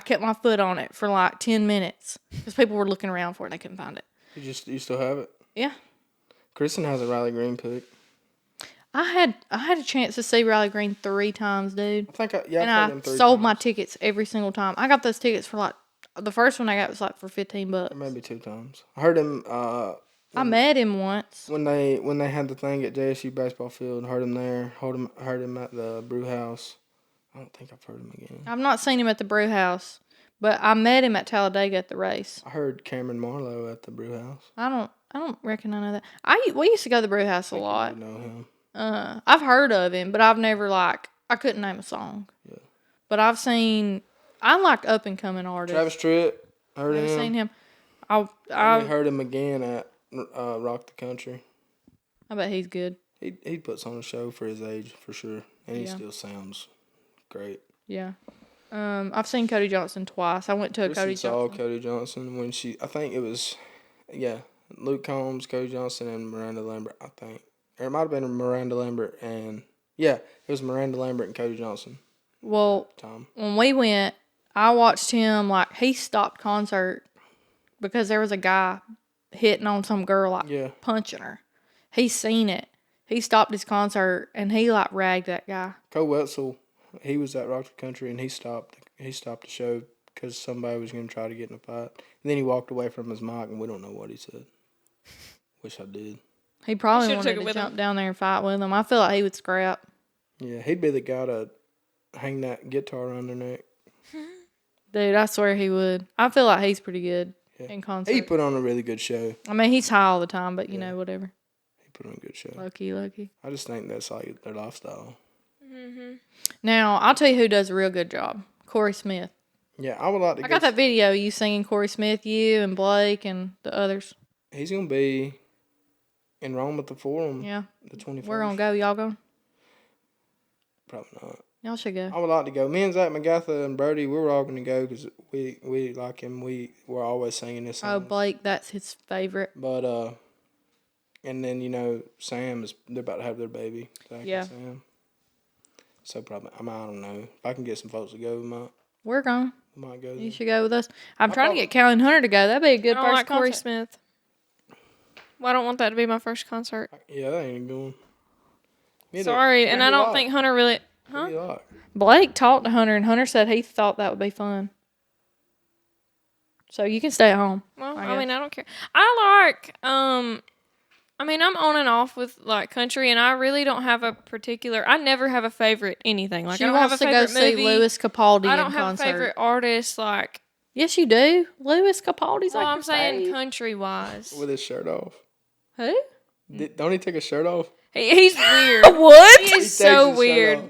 kept my foot on it for like 10 minutes because people were looking around for it, and they couldn't find it. You still have it? Yeah. Kristen has a Riley Green pick. I had a chance to see Riley Green 3 times, dude. I think I've And heard I him 3 sold times. my tickets every single time. I got those tickets for like the first one I got was like for $15. Maybe 2 times. I heard him I met him once. when they had the thing at JSU baseball field. Heard him there. Heard him at the Brew House. I don't think I've heard him again. I've not seen him at the Brew House, but I met him at Talladega at the race. I heard Cameron Marlowe at the Brew House. I don't reckon I know that. We used to go to the Brew House a lot. You know him. I've heard of him, but I've never I couldn't name a song. Yeah. But I like up and coming artists. Travis Tritt. Heard I've him. seen him. I I heard him again at Rock the Country. bet he's good. He puts on a show for his age for sure, and he Yeah. still sounds great. Yeah. I've seen Cody Johnson twice. I went to a Kristen Cody saw Johnson. Cody Johnson when I think it was, Luke Combs, Cody Johnson, and Miranda Lambert. I think, or it might have been Miranda Lambert and it was Miranda Lambert and Cody Johnson. Well, Tom. when we went, I watched him he stopped concert because there was a guy hitting on some girl punching her. He seen it. He stopped his concert and he ragged that guy. Cole Wetzel, he was at Rock the Country and he stopped the show because somebody was going to try to get in a fight. And then he walked away from his mic and we don't know what he said. Wish I did. He probably You should've wanted took it to with jump him. down there and fight with him. I feel like he would scrap. Yeah, he'd be the guy to hang that guitar around their neck. Dude, I swear he would. I feel like he's pretty good in concert. He put on a really good show. I mean, he's high all the time, but you know, whatever. He put on a good show. Lucky. I just think that's like their lifestyle. Now, I'll tell you who does a real good job. Corey Smith. Yeah, I would like to I got that video of you singing Corey Smith, you and Blake and the others. He's going to be in Rome at the Forum. Yeah. The 21st. We're going to go. Y'all going? Probably not. Y'all should go. I would like to go. Me and Zach McGatha and Brody, we were all going to go because we like him. We were always singing this song. Oh, Blake, that's his favorite. But, and then, Sam, they're about to have their baby. Zach Yeah. and Sam. So probably, I don't know. If I can get some folks to go, We're going. we might go. You Then. should go with us. I'm trying to get Callan Hunter to go. That'd be a good I don't first like Corey concert. Smith. Well, I don't want that to be my first concert. Yeah, that ain't going. Neither. Sorry, and Who I you don't like? think Hunter really. Who Huh? do you like? Blake talked to Hunter, and Hunter said he thought that would be fun. So you can stay at home. Well, I I mean, guess. I don't care. I like. I mean, I'm on and off with country, and I really don't have a particular. I never have a favorite anything. Like She I don't have wants a to go favorite see movie. Louis Capaldi I in don't have concert. a favorite artist. Like, Yes, you do. Louis Capaldi's well, like I'm your saying fave. country wise. With his shirt off. Who? Don't he take his shirt off? He's weird. What? He He is takes so his shirt weird. off.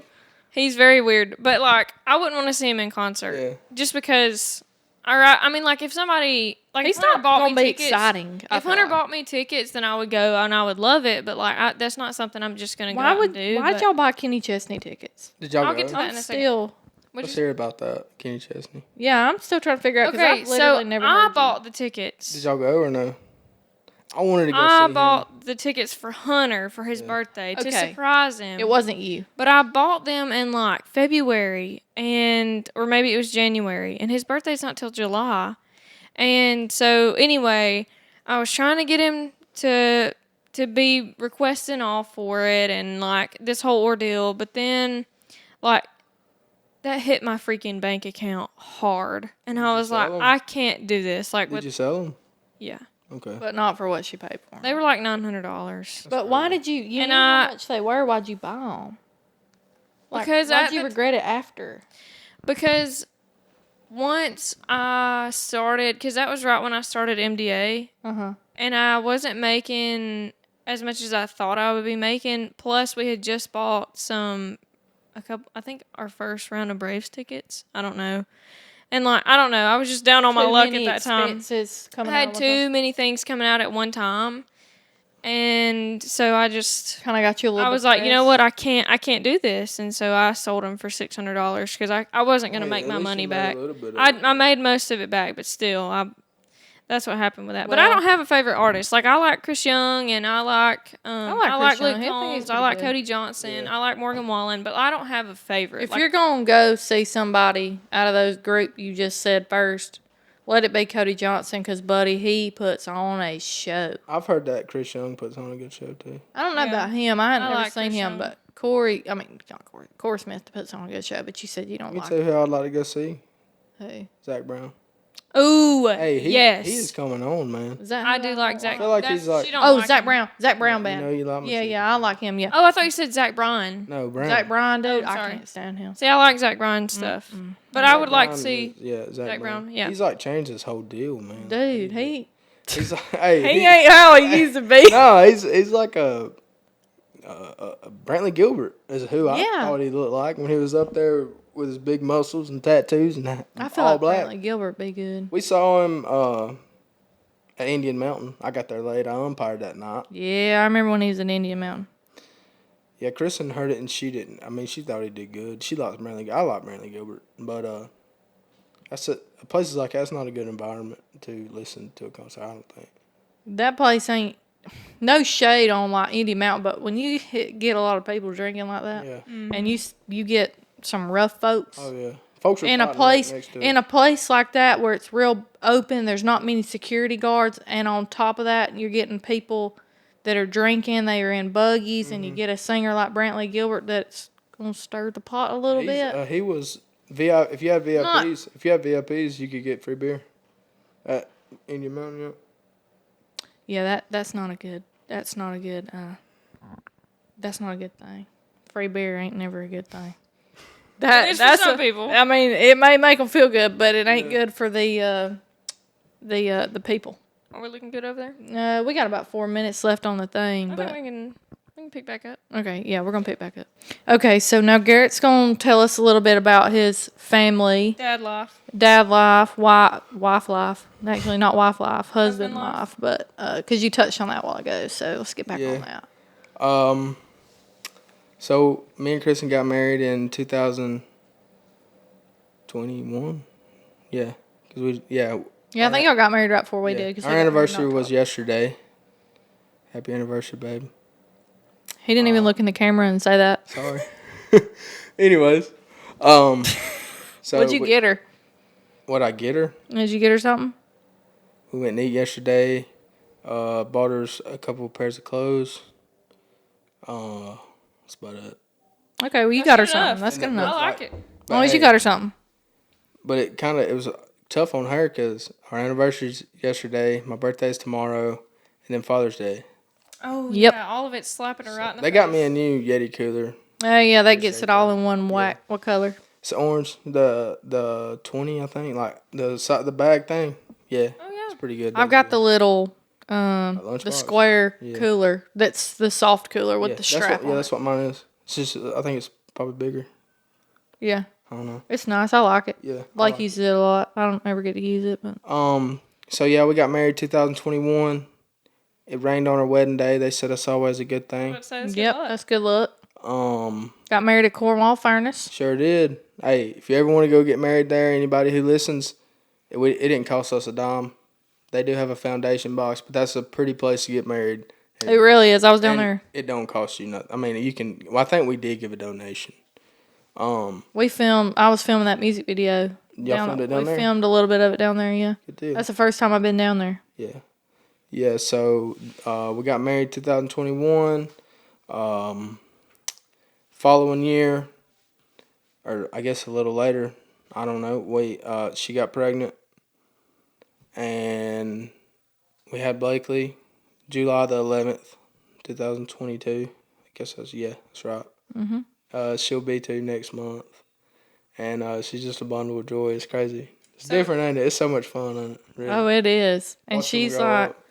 He's very weird. But I wouldn't want to see him in concert. Yeah. Just because. All right. I mean, if somebody He's if Hunter not bought gonna me be tickets, exciting. I If feel Hunter like. bought me tickets, then I would go and I would love it. But that's not something I'm just gonna go Why out and do. why'd but y'all buy Kenny Chesney tickets? Did y'all I'll go? get to that I'm in a second. still, Let's hear about that, Kenny Chesney. yeah, I'm still trying to figure out because Okay, I've so literally never I heard bought the tickets. Did y'all go or no? I wanted to go see I him. bought the tickets for Hunter for his birthday to Okay. surprise him. you. It wasn't you. But I bought them in February or maybe it was January, and his birthday's not till July. And so anyway, I was trying to get him to be requesting off for it and this whole ordeal, but then that hit my freaking bank account hard, and I was sell like, 'em? I can't do this. Did you sell them? Yeah. Okay. but not for what she paid for 'em. They were like $900. But why did you And knew how much they were? Why'd you buy them? Because why'd at you the regret it after? Because once I started, because that was right when I started MDA, and I wasn't making as much as I thought I would be making. Plus, we had just bought I think our first round of Braves tickets. I don't know. And I don't know. I was just down on my Too luck many at that time. expenses coming I had out one time. too many things coming out at one time. And so I just Kind of got you a little. I was like, you know what, I can't do this, and so I sold them for $600 because I wasn't gonna make my money back. I made most of it back, but still, that's what happened with that. But I Well- don't have a favorite artist. Like I like Chris Young, and I like Chris Luke Young. I think he's Combs, I pretty like good. Cody Johnson, I like Morgan Wallen, but I don't have a favorite. If Like, you're gonna go see somebody out of those group you just said first, let it be Cody Johnson, because buddy, he puts on a show. I've heard that Chris Young puts on a good show too. I don't know Yeah. about him. I hadn't I never like seen Chris him, Young. but Corey Smith puts on a good show. But you said you don't Let me like tell you who I'd like to go see. who? Zach Brown. ooh, Hey, yes, he is coming on, man. Is that I who do like don't Zach. I feel like That's- he's like- she don't Oh, like Zach him. Brown. Zach Brown You band. know you like my Yeah, shit. yeah, I like him. Yeah. Oh, I thought you said Zach Bryan. No, Brown. Zach Bryan, dude, Oh, I sorry. can't stand him. See, I like Zach Bryan stuff, but I Zach would like to Brown see. is- Zach Brown, yeah. He's like changed his whole deal, man. Dude, He's like, hey, he ain't how he used to be. No, he's like a Brantley Gilbert is who I Yeah. thought he looked like when he was up there with his big muscles and tattoos and I feel all like black. Brantley Gilbert be good. We saw him at Indian Mountain. I got there late. I umpired that night. Yeah, I remember when he was in Indian Mountain. Yeah, Kristen heard it and she didn't. I mean, she thought he did good. She likes Brantley. I like Brantley Gilbert, but places like that's not a good environment to listen to a concert. I don't think. That place ain't no shade on like Indian Mountain, but when you get a lot of people drinking like that, Yeah. and you get some rough folks Oh yeah. Folks are in a fighting place right next to in it. a place like that where it's real open, there's not many security guards, and on top of that, you're getting people that are drinking. They are in buggies, and you get a singer like Brantley Gilbert that's gonna stir the pot a little bit. He was if you had VIPs, you could get free beer at Indian Mountain. Yeah. Yeah, that's not a good thing. Free beer ain't never a good thing. It is for some people. I mean, it may make them feel good, but it ain't good for the people. Are we looking good over there? We got about 4 minutes left on the thing, I but think we can pick back up. okay, yeah, we're gonna pick back up. Okay, so now Garrett's gonna tell us a little bit about his family, Dad life. dad life, wife life. Actually, not wife life, husband Husband life. life, but because you touched on that a while ago, so let's get back Yeah. on that. So me and Kristen got married in 2021. Yeah, Yeah, I think y'all got married right before we did. 'Cause Our we got married in anniversary was October. yesterday. Happy anniversary, babe. He didn't even look in the camera and say that. Sorry. Anyways, so What'd you get her? What I get her? Did you get her something? We went and eat yesterday. Bought her a couple of pairs of clothes. That's about it. Okay, well, you That's got her good something. enough. That's good And I enough. like it. As long as you got her something. But it was tough on her because our anniversary's yesterday, my birthday's tomorrow, and then Father's Day. Oh, Yep. yeah, all of it slapping her right in the They face. got me a new Yeti cooler. Oh, yeah, that gets it all in one whack. What color? It's orange, the 20, I think, like the bag thing. Yeah, Oh, yeah. it's pretty good. I've got the little, the lunchbox? square Yeah. cooler. That's the soft cooler with yeah, the strap on that's it. what mine is. It's just I think it's probably bigger. Yeah, I don't know. it's nice. I like it. Yeah, I Blake like uses it a lot. I don't ever get to use it, but So yeah, we got married 2021. It rained on our wedding day. They said that's always a good thing. Let's say it's yep, good luck. that's good luck. Um, Got married at Cornwall Furnace. Sure did. Hey, if you ever want to go get married there, anybody who listens, it didn't cost us a dime. They do have a foundation box, but that's a pretty place to get married. It really is. I was down And there. It don't cost you nothing. I mean, you can. Well, I think we did give a donation. We filmed. I was filming that music video. Y'all filmed it down there? We filmed a little bit of it down there. Yeah, Good deal. that's the first time I've been down there. Yeah. Yeah, so we got married 2021. Following year, or I guess a little later, I don't know. She got pregnant, and we had Blakely, July the 11th, 2022. I guess that's right. She'll be 2 next month. And she's just a bundle of joy. It's crazy. It's different, ain't it? It's so much fun, ain't it? Really. Oh, it is. And Watch them she's grow like, up.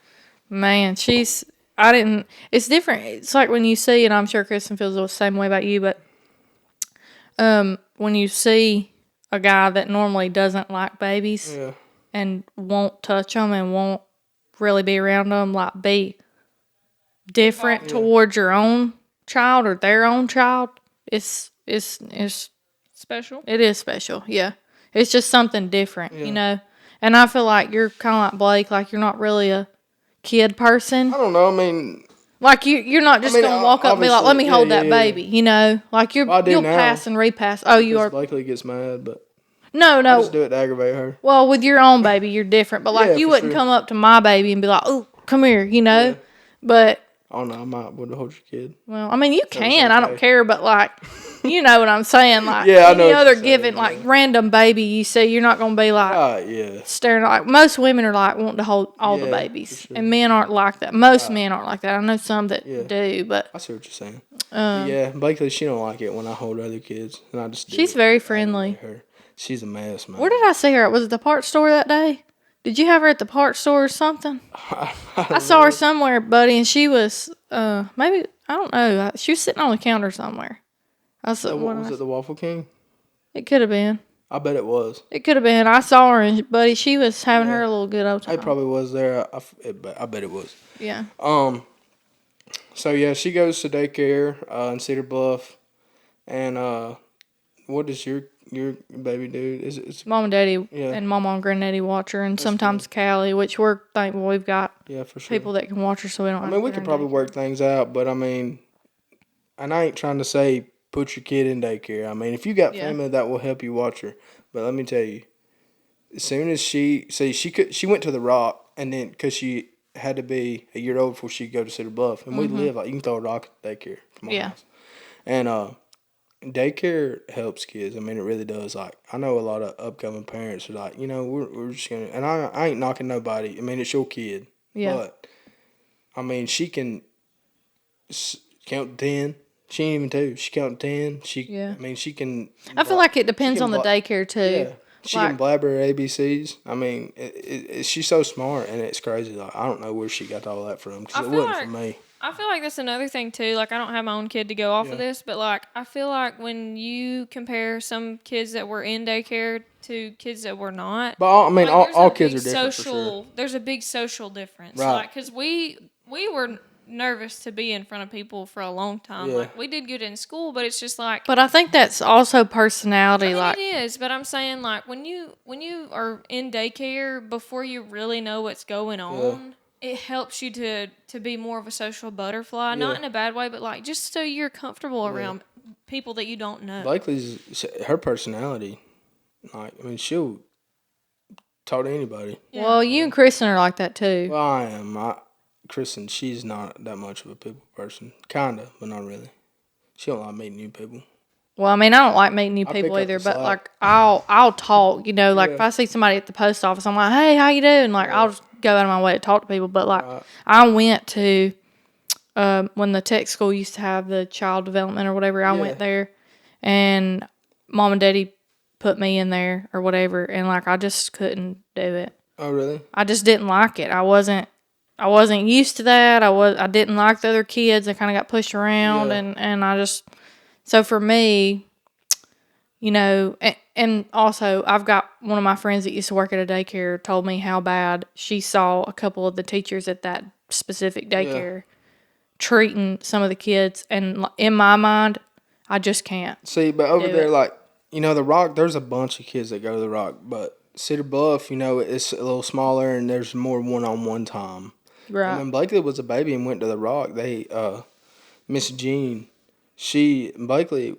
man, it's different. It's like when you see, and I'm sure Kristen feels the same way about you, but when you see a guy that normally doesn't like babies Yeah. and won't touch them and won't really be around them, like be different towards your own child or their own child, it's Special. it is special. Yeah. It's just something different, Yeah. you know? And I feel like you're kind of like Blake, like you're not really a kid person. I don't know. I mean, Like you're not just gonna walk up and be like, "Let me obviously, hold yeah, that yeah, baby," you know. Like Well, I do you'll now. pass and repass. Oh, you are. Blakely gets mad, but No, I no. just do it to aggravate her. Well, with your own baby, you're different. But like Yeah, you for wouldn't sure. come up to my baby and be like, "Oh, come here," you know. Yeah. But I don't know. I might would hold your kid. well, I mean, you was can. I don't okay. care. But like, you know what I'm saying? Like Yeah, I know any what other you're saying, given yeah. like random baby you see, you're not gonna be like. Right, yeah. Staring like most women are like wanting to hold all the Yeah, babies, for sure. and men aren't like that. Most men aren't like that. I know some that Yeah. do, but I see what you're saying. Yeah, Blakely, she don't like it when I hold other kids, and I just do she's it very to friendly. aggravate her. She's a mess, man. Where did I see her at? Was it the parts store that day? Did you have her at the parts store or something? I saw her somewhere, buddy, and she was maybe I don't know. She was sitting on the counter somewhere. I said, Was it the Waffle King? It could have been. I bet it was. It could have been. I saw her, and buddy, she was having her a little good old time. It probably was there. I bet it was. Yeah. So yeah, she goes to daycare in Cedar Bluff, and what does your baby do? Is it? Mom and Daddy Yeah. and Mama and Granddaddy watch her, and sometimes Callie, which we're thankful we've got Yeah, for sure. people that can watch her, so we don't. I mean, we could probably work things out, but I mean, and I ain't trying to say put your kid in daycare. I mean, if you got Yeah. family that will help you watch her, but let me tell you, as soon as she went to the Rock, and then because she had to be a year old before she could go to Cedar Bluff, and we live like you can throw a rock at daycare from our Yeah. house, and daycare helps kids. I mean, it really does. Like I know a lot of upcoming parents are like, we're just gonna, and I ain't knocking nobody. I mean, it's your kid, Yeah. but I mean, she can count 10. She ain't even 2. She count 10. Yeah. I mean, she can. I feel like it depends can on the daycare too. Yeah. She Like- can blabber her ABCs. I mean, she's so smart, and it's crazy. Like I don't know where she got all that from because I it feel wasn't like- from me. I feel like that's another thing too. Like I don't have my own kid to go off Yeah. of this, but like I feel like when you compare some kids that were in daycare to kids that were not, But I mean, like, there's all a kids are big different for sure. There's a big social difference, Right. like because we were nervous to be in front of people for a long time. Yeah. Like we did good in school, but it's just like. But I think that's also personality. I mean, like it is, but I'm saying like when you are in daycare before you really know what's going on, it helps you to be more of a social butterfly, not in a bad way, but like just so you're comfortable around people that you don't know. Blakely's her personality. Like I mean, she'll talk to anybody. Yeah. Well, you and Kristen are like that too. Well, I am. Kristen, she's not that much of a people person. Kinda, but not really. She don't like meeting new people. Well, I mean, I don't like meeting new I people pick up either, the but slack. like I'll talk, like Yeah. if I see somebody at the post office, I'm like, "Hey, how you doing?" Like I'll just go out of my way to talk to people, but like Right. I went to when the tech school used to have the child development or whatever, I Yeah. went there and Mom and Daddy put me in there or whatever, and like I just couldn't do it. Oh, really? I just didn't like it. I wasn't used to that. I didn't like the other kids. I kind of got pushed around, Yeah. and I just, so for me, and also I've got one of my friends that used to work at a daycare told me how bad she saw a couple of the teachers at that specific daycare treating some of the kids, and in my mind, I just can't. See, but over Do there, it. like, the Rock, there's a bunch of kids that go to the Rock, but Cedar Bluff, it's a little smaller and there's more one-on-one time. Right. And when Blakely was a baby and went to the Rock, they, Miss Jean, Blakely,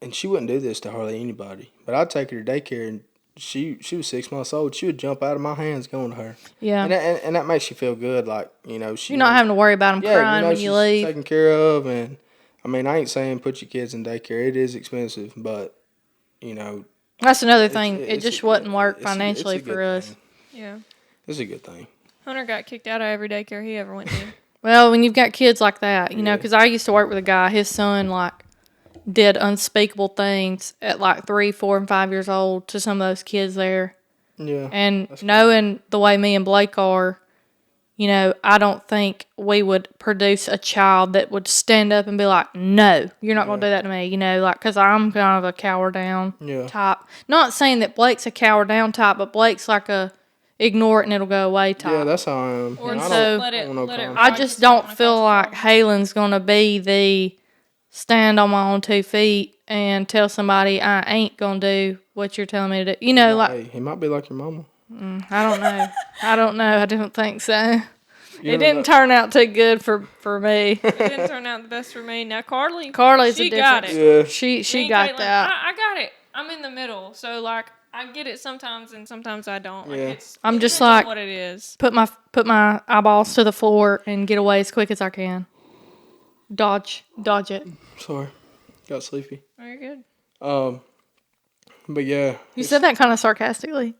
and she wouldn't do this to hardly anybody, but I'd take her to daycare and she was 6 months old. She would jump out of my hands going to her. Yeah. And that makes you feel good, like, she. You're not having to worry about them crying when you she's leave. taken care of, and I mean, I ain't saying put your kids in daycare. It is expensive, but That's another thing. It it's just a- wouldn't work it's a financially good for us. thing. Yeah. It's a good thing. Hunter got kicked out of every daycare he ever went to. Well, when you've got kids like that, you know, Yeah. because I used to work with a guy, his son, like, did unspeakable things at, like, 3, 4, and 5 years old to some of those kids there. Yeah. And That's knowing the way me and Blake are, you know, I don't think we would produce a child that would stand up and be like, no, you're not going to do that to me, you know, like, because I'm kind of a cower down Yeah. type. Not saying that Blake's a cower down type, but Blake's like a ignore it and it'll go away type. Yeah, that's how I am. Or And I so- don't let it, want no let it conflict. I ride just 'cause you don't wanna feel cause like trouble. Halen's going to be the stand on my own 2 feet and tell somebody I ain't going to do what you're telling me to do. You know, like, Hey, he might be like your mama. I don't know. I don't know. I don't think so. You It know didn't that- turn out too good for me. It didn't turn out the best for me. Now Carly's Carly's she a got different. it. Yeah. She Me and got Caitlin, that. I got it. I'm in the middle, so like I get it sometimes and sometimes I don't. Like, Yeah. I'm it just depends on like- what it is. Put my eyeballs to the floor and get away as quick as I can. Dodge it. Sorry. Got sleepy. Very good. But yeah. You said that kind of sarcastically.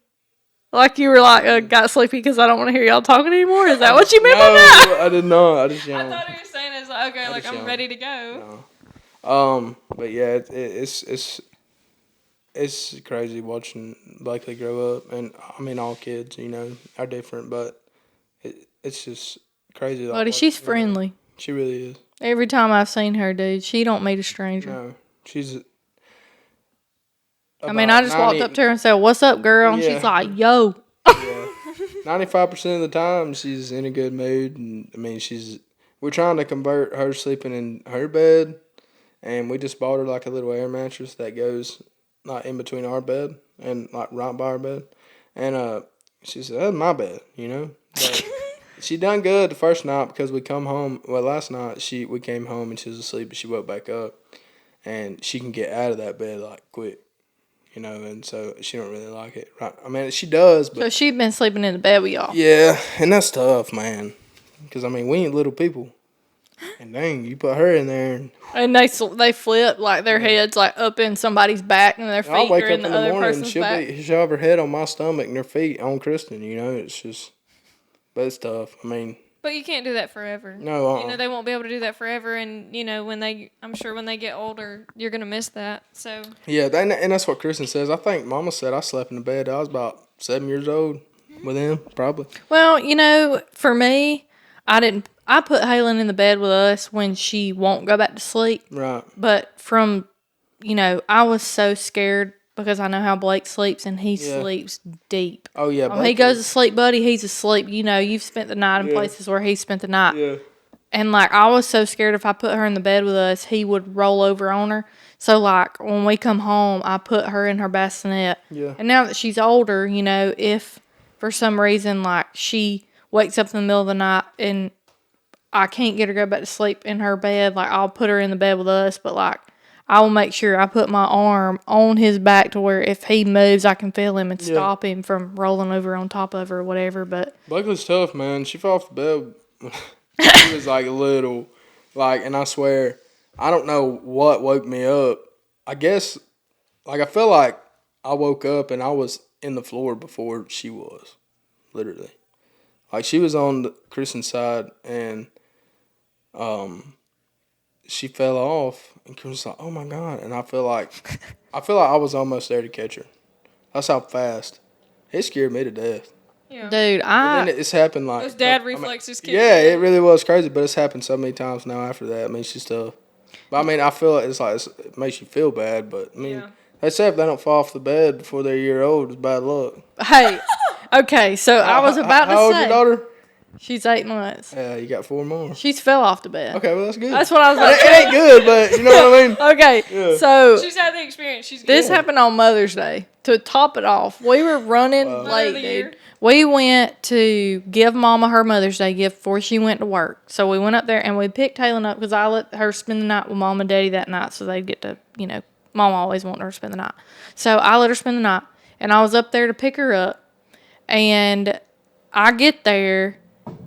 Like you were like, got sleepy because I don't want to hear y'all talking anymore. Is that what you meant by that? No, I did not. I just I yawned. thought he was saying it's like okay, like just I'm yawned. ready to go. But yeah, it's crazy watching Blakely grow up, and I mean all kids, you know, are different, but it's just crazy. like, Buddy, what- she's you know, friendly. she really is. Every time I've seen her, dude, she don't meet a stranger. No, she's. I mean, I just walked up to her and said, "What's up, girl?" And Yeah. she's like, "Yo." 95% of the time, she's in a good mood, and I mean, we're trying to convert her sleeping in her bed, and we just bought her like a little air mattress that goes like in between our bed and like right by our bed, and she said, "That's my bed," you know. But she done good the first night because we come home. Well, last night we came home and she was asleep, but she woke back up, and she can get out of that bed like quick. You know, and so she don't really like it. Right? I mean, she does, but So she'd been sleeping in the bed with y'all. yeah, and that's tough, man. Because I mean, we ain't little people, and dang, you put her in there, and And they flip like their heads like up in somebody's back and their I'll feet wake are up in in the the other morning and person's she'll back. have her head on my stomach and her feet on Kristen. You know, it's just, but it's tough. I mean, But you can't do that forever. no, You know, they won't be able to do that forever, and you know, I'm sure when they get older, you're gonna miss that. So yeah, and that's what Kristen says. I think Mama said I slept in the bed. I was about 7 years old with him, probably. Well, you know, for me, I put Halen in the bed with us when she won't go back to sleep. Right. But from, you know, I was so scared because I know how Blake sleeps and he Yeah. sleeps deep. Oh yeah. When he goes to sleep, buddy, he's asleep. You know, you've spent the night in Yeah. places where he spent the night. Yeah. And, like, I was so scared if I put her in the bed with us, he would roll over on her. So, like, when we come home, I put her in her bassinet. Yeah. And now that she's older, you know, if for some reason, like, she wakes up in the middle of the night and I can't get her to go back to sleep in her bed, like, I'll put her in the bed with us. But, like, I will make sure I put my arm on his back to where if he moves, I can feel him and Yeah. stop him from rolling over on top of her or whatever. But Blakely's tough, man. She fell off the bed when she was like little, like, and I swear, I don't know what woke me up. I guess, like, I feel like I woke up and I was in the floor before she was, literally. Like, she was on Kristen's side and, she fell off and Kristen was like, "Oh my God!" And I feel like I was almost there to catch her. That's how fast. It scared me to death. yeah, dude, And then it's happened like those dad I mean, reflexes. Kick yeah, in. it really was crazy, but it's happened so many times now after that. I mean, she's tough. But I mean, I feel it makes you feel bad, but I mean, Yeah. they say if they don't fall off the bed before they're a year old, it's bad luck. hey, okay, so I was about How to old's say your daughter? she's 8 months. Yeah, you got 4 more. She's fell off the bed. Okay, well that's good. That's what I was about to It ain't good, but you know what I mean. Okay, Yeah. so She's had the experience. She's this good. happened on Mother's Day. To top it off, we were running Wow. Mother of late, the dude. year. We went to give Mama her Mother's Day gift before she went to work. So we went up there and we picked Halen up because I let her spend the night with Mom and Daddy that night so they'd get to, you know, Mom always wanted her to spend the night. So I let her spend the night. And I was up there to pick her up. And I get there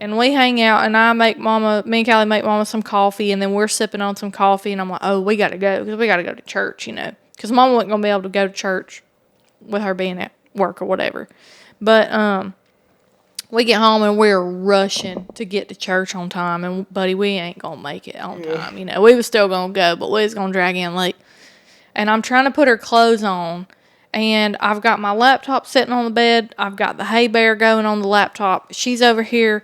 and we hang out and me and Callie make Mama some coffee and then we're sipping on some coffee and I'm like, oh, we got to go because we got to go to church, you know. Because Mama wasn't going to be able to go to church with her being at work or whatever. But We get home and we're rushing to get to church on time. And, buddy, we ain't going to make it on time. You know, we was still going to go, but we was going to drag in late. And I'm trying to put her clothes on. And I've got my laptop sitting on the bed. I've got the hay bear going on the laptop. She's over here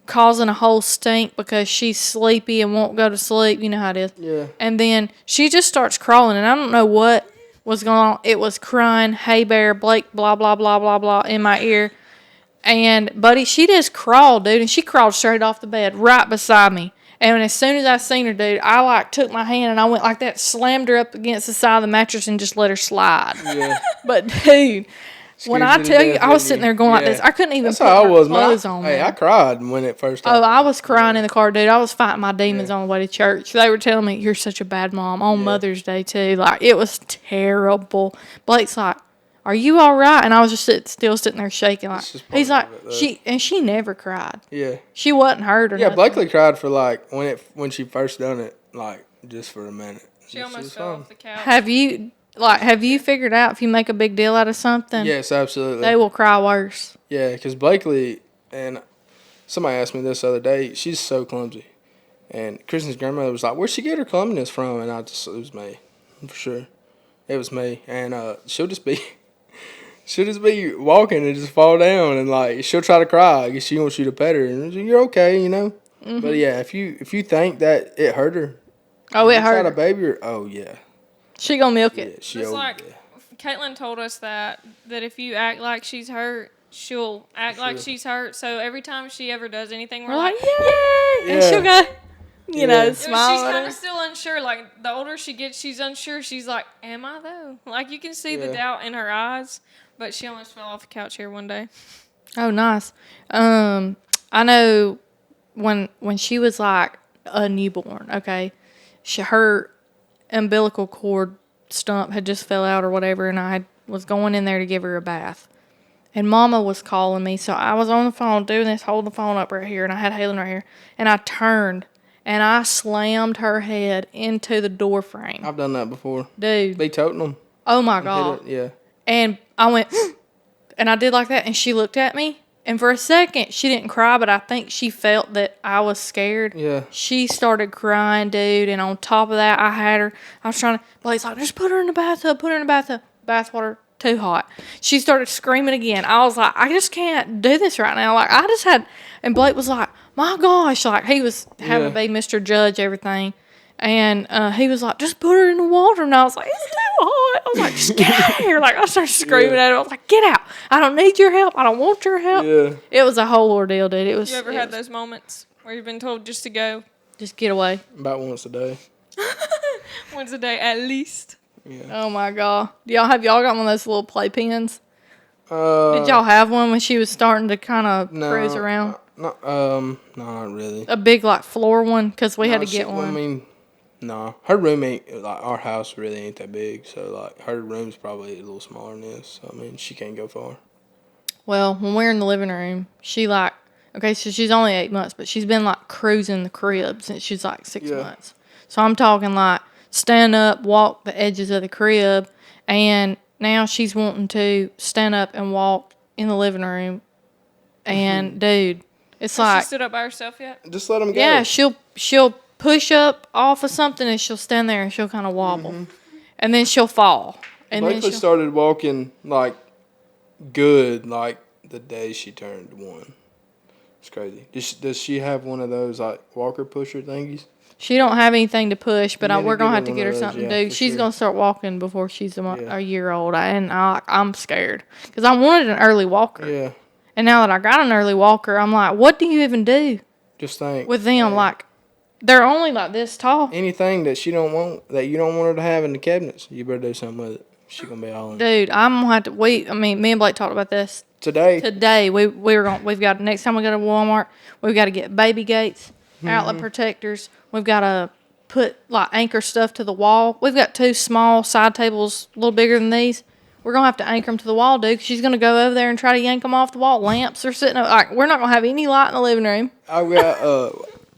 causing a whole stink because she's sleepy and won't go to sleep. You know how it is. Yeah. And then she just starts crawling. And I don't know what was going on. It was crying, hey bear, Blake, blah, blah, blah, blah, blah, in my ear. And, buddy, she just crawled, dude, and she crawled straight off the bed right beside me. And as soon as I seen her, dude, I, like, took my hand and I went like that, slammed her up against the side of the mattress and just let her slide. Yeah. But, dude, when I tell you, I was sitting there going like this. I couldn't even That's put how I was, clothes man. on. Hey, Man. I cried when it first Oh, happened. I was crying in the car, dude. I was fighting my demons on the way to church. They were telling me, you're such a bad mom on Mother's Day, too. Like, it was terrible. Blake's like, are you all right? And I was just still sitting there shaking. Like, he's like, she never cried. Yeah. She wasn't hurt or Yeah, nothing. Blakely cried for, like, when she first done it, like, just for a minute. She almost fell off the couch. Have you figured out if you make a big deal out of something, Yes, absolutely. they will cry worse? Yeah, because Blakely, and somebody asked me this the other day, she's so clumsy. And Kristen's grandmother was like, where'd she get her clumsiness from? And it was me, for sure. It was me. And she'll just be walking and just fall down. And, like, she'll try to cry. I guess she wants you to pet her. And you're okay, you know? Mm-hmm. But, yeah, if you think that it hurt her. Oh, it hurt Try to her. baby her. Oh, yeah. She gonna milk Yeah, it. Just like Caitlin told us that if you act like she's hurt, she'll act like she's hurt. So every time she ever does anything, we're like, yay! And Yeah. she'll go, you know, She's smile at kind her. of still unsure. Like, the older she gets, she's unsure. She's like, am I, though? Like, you can see the doubt in her eyes. But she almost fell off the couch here one day. Oh, nice. I know when she was, like, a newborn, okay, her umbilical cord stump had just fell out or whatever, and I was going in there to give her a bath. And Mama was calling me, so I was on the phone doing this, holding the phone up right here, and I had Halen right here. And I turned, and I slammed her head into the door frame. I've done that before. Dude. Be toting them. Oh, my God. Yeah. And I went, and I did like that, and she looked at me. And for a second, she didn't cry, but I think she felt that I was scared. Yeah. She started crying, dude. And on top of that, I was trying to, Blake's like, just put her in the bathtub, Bathwater, too hot. She started screaming again. I was like, I just can't do this right now. Like, and Blake was like, my gosh. Like, he was having to be Mr. Judge, everything. And he was like, just put her in the water. And I was like, it's too hot. I was like, just get out of here. Like, I started screaming at her. I was like, get out. I don't need your help. I don't want your help. Yeah. It was a whole ordeal, dude. It was. You ever had those moments where you've been told just to go? Just get away. About once a day. Once a day at least. Yeah. Oh, my God. Have y'all got one of those little playpens? Did Did y'all have one when she was starting to kind of cruise around? No, not really. A big, like, floor one? Because we had to get one. I mean, no. Her room ain't, like, our house really ain't that big. So, like, her room's probably a little smaller than this. So, I mean, she can't go far. Well, when we're in the living room, she, like, okay, so she's only 8 months, but she's been, like, cruising the crib since she's, like, 6 months. So I'm talking, like, stand up, walk the edges of the crib, and now she's wanting to stand up and walk in the living room. And, dude, it's like... She stood up by herself yet? Just let them go. Yeah, she'll push up off of something, and she'll stand there, and she'll kind of wobble. And then she'll fall. And Blakely started walking, like, good, like, the day she turned 1. It's crazy. Does she have one of those, like, walker pusher thingies? She don't have anything to push, but You we're gotta going to get have to her get her one of those, something yeah, to do. for She's sure. going to start walking before she's a year old, and I'm scared. Because I wanted an early walker. Yeah. And now that I got an early walker, I'm like, what do you even do Just think. with them? Like, they're only like this tall. Anything that she don't want, that you don't want her to have in the cabinets, you better do something with it. She's going to be all in. Dude, I'm going to have to, me and Blake talked about this. Today, we've got, next time we go to Walmart, we've got to get baby gates, outlet protectors. We've got to put, like, anchor stuff to the wall. We've got 2 small side tables, a little bigger than these. We're going to have to anchor them to the wall, dude, 'cause she's going to go over there and try to yank them off the wall. Lamps are sitting up. Like, we're not going to have any light in the living room. I went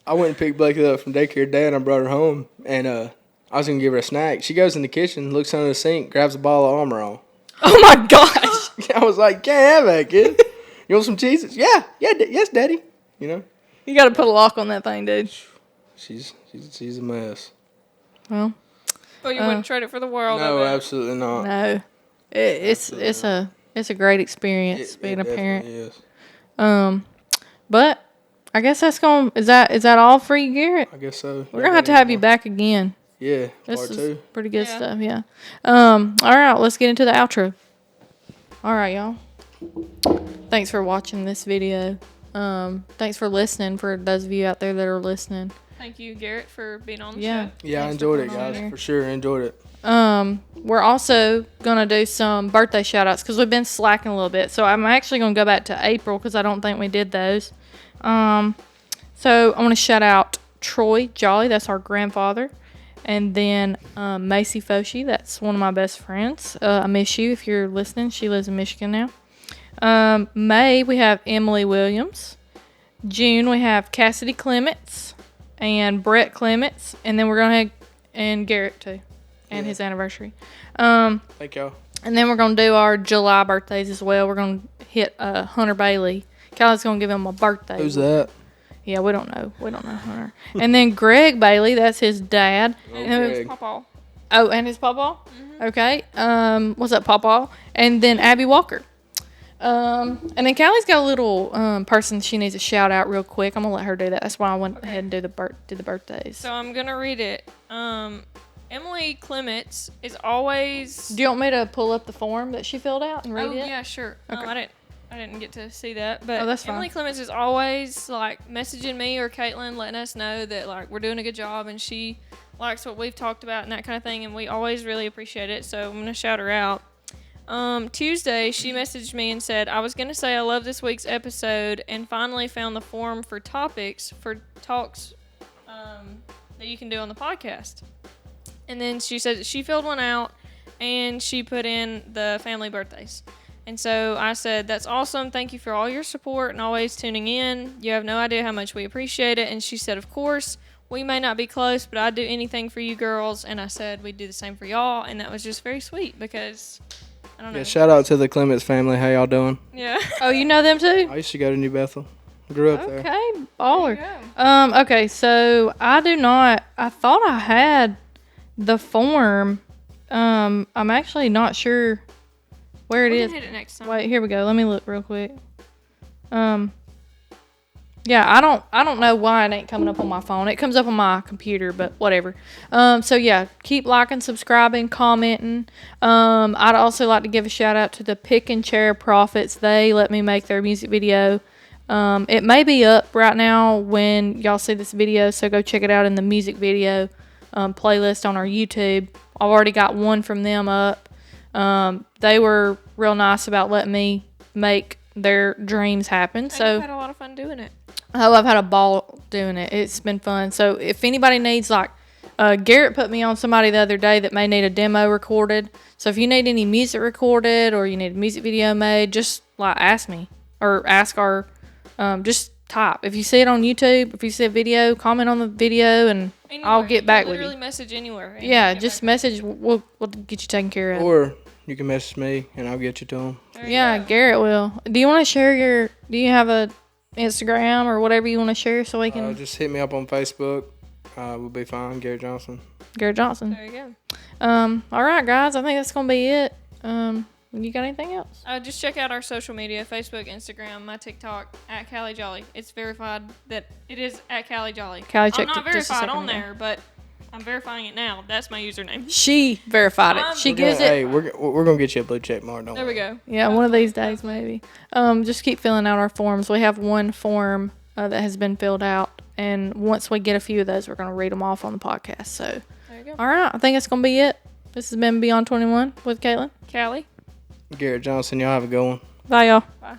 and picked Blakely up from daycare today, and I brought her home, and I was going to give her a snack. She goes in the kitchen, looks under the sink, grabs a bottle of Armor All. Oh, my gosh. I was like, can't have that, kid. You want some cheeses? Yeah, yes, Daddy. You know, You got to put a lock on that thing, dude. she's a mess. Well, But you wouldn't trade it for the world. No, I bet. absolutely not. no, it's a great experience being a parent. Is. But I guess that's going. Is that all for you, Garrett? I guess so. We're gonna have to have you back again. Yeah, This part is two. pretty good Yeah. stuff. Yeah. All right, let's get into the outro. All right, y'all. Thanks for watching this video. Thanks for listening. For those of you out there that are listening. Thank you, Garrett, for being on the Yeah. show. Yeah, I Thanks enjoyed for it, coming on guys. here. For sure, enjoyed it. We're also gonna do some birthday shout outs because we've been slacking a little bit. So I'm actually gonna go back to April because I don't think we did those. So I want to shout out Troy Jolly, that's our grandfather, and then Macy Foshi, that's one of my best friends. I miss you if you're listening. She lives in Michigan now. May we have Emily Williams. June we have Cassidy Clements and Brett Clements, and then we're gonna have and Garrett too. And his anniversary. Thank y'all. And then we're going to do our July birthdays as well. We're going to hit Hunter Bailey. Kylie's going to give him a birthday. Who's that? Yeah, we don't know. We don't know Hunter. And then Greg Bailey, that's his dad. And And his Greg. pawpaw. oh, and his pawpaw? Okay. What's up, pawpaw? And then Abby Walker. And then Kylie's got a little person she needs a shout out real quick. I'm going to let her do that. That's why I went ahead and do the birthdays. So I'm going to read it. Emily Clements is always... Do you want me to pull up the form that she filled out and read Oh, it? yeah, sure. Okay. I didn't get to see that, but Oh, that's fine. Emily Clements is always like messaging me or Caitlin, letting us know that like we're doing a good job and she likes what we've talked about and that kind of thing, and we always really appreciate it. So I'm gonna shout her out. Tuesday, she messaged me and said, I was gonna say I love this week's episode and finally found the form for topics for talks that you can do on the podcast. And then she said that she filled one out and she put in the family birthdays. And so I said, that's awesome. Thank you for all your support and always tuning in. You have no idea how much we appreciate it. And she said, of course, we may not be close, but I'd do anything for you girls. And I said, we'd do the same for y'all. And that was just very sweet because, I don't know. Yeah, shout out to the Clements family. How y'all doing? Yeah. Oh, you know them too? I used to go to New Bethel. Grew up there. Okay, baller. There you Okay, so I thought I had the form. I'm actually not sure where it We is. can hit it next time. Wait, here we go. Let me look real quick. Yeah, I don't know why it ain't coming up on my phone. It comes up on my computer, but whatever. So yeah, keep liking, subscribing, commenting. I'd also like to give a shout out to the Pick and Chair Prophets. They let me make their music video. It may be up right now when y'all see this video, so go check it out in the music video playlist on our YouTube. I've already got one from them up. They were real nice about letting me make their dreams happen. And So you've had a lot of fun doing it. oh, I've had a ball doing it. It's been fun. So if anybody needs, like, Garrett put me on somebody the other day that may need a demo recorded. So if you need any music recorded or you need a music video made, just like ask me or ask our, just type. If you see it on YouTube, if you see a video, comment on the video and I'll Anywhere. get You back can with literally you. message anywhere. and Yeah, get just back. message. We'll get you taken care of. Or you can message me and I'll get you to them. There you Yeah, go. Garrett will. Do you want to share do you have a Instagram or whatever you want to share so we can, Just hit me up on Facebook. We'll be fine. Garrett Johnson. Garrett Johnson. There you go. All right, guys, I think that's going to be it. You got anything else? Just check out our social media, Facebook, Instagram, my TikTok, at Callie Jolly. It's verified that it is at Callie Jolly. Callie I'm checked not it just a verified second on ago. there, but I'm verifying it now. That's my username. She verified it. She gives it. Hey, we're gonna get you a blue check mark. Don't There we worry. go. Yeah, one of these days maybe. Just keep filling out our forms. We have one form that has been filled out, and once we get a few of those, we're gonna read them off on the podcast. So, There you go. all right, I think that's gonna be it. This has been Beyond 21 with Caitlin. Callie. Garrett Johnson, y'all have a good one. Bye, y'all. Bye.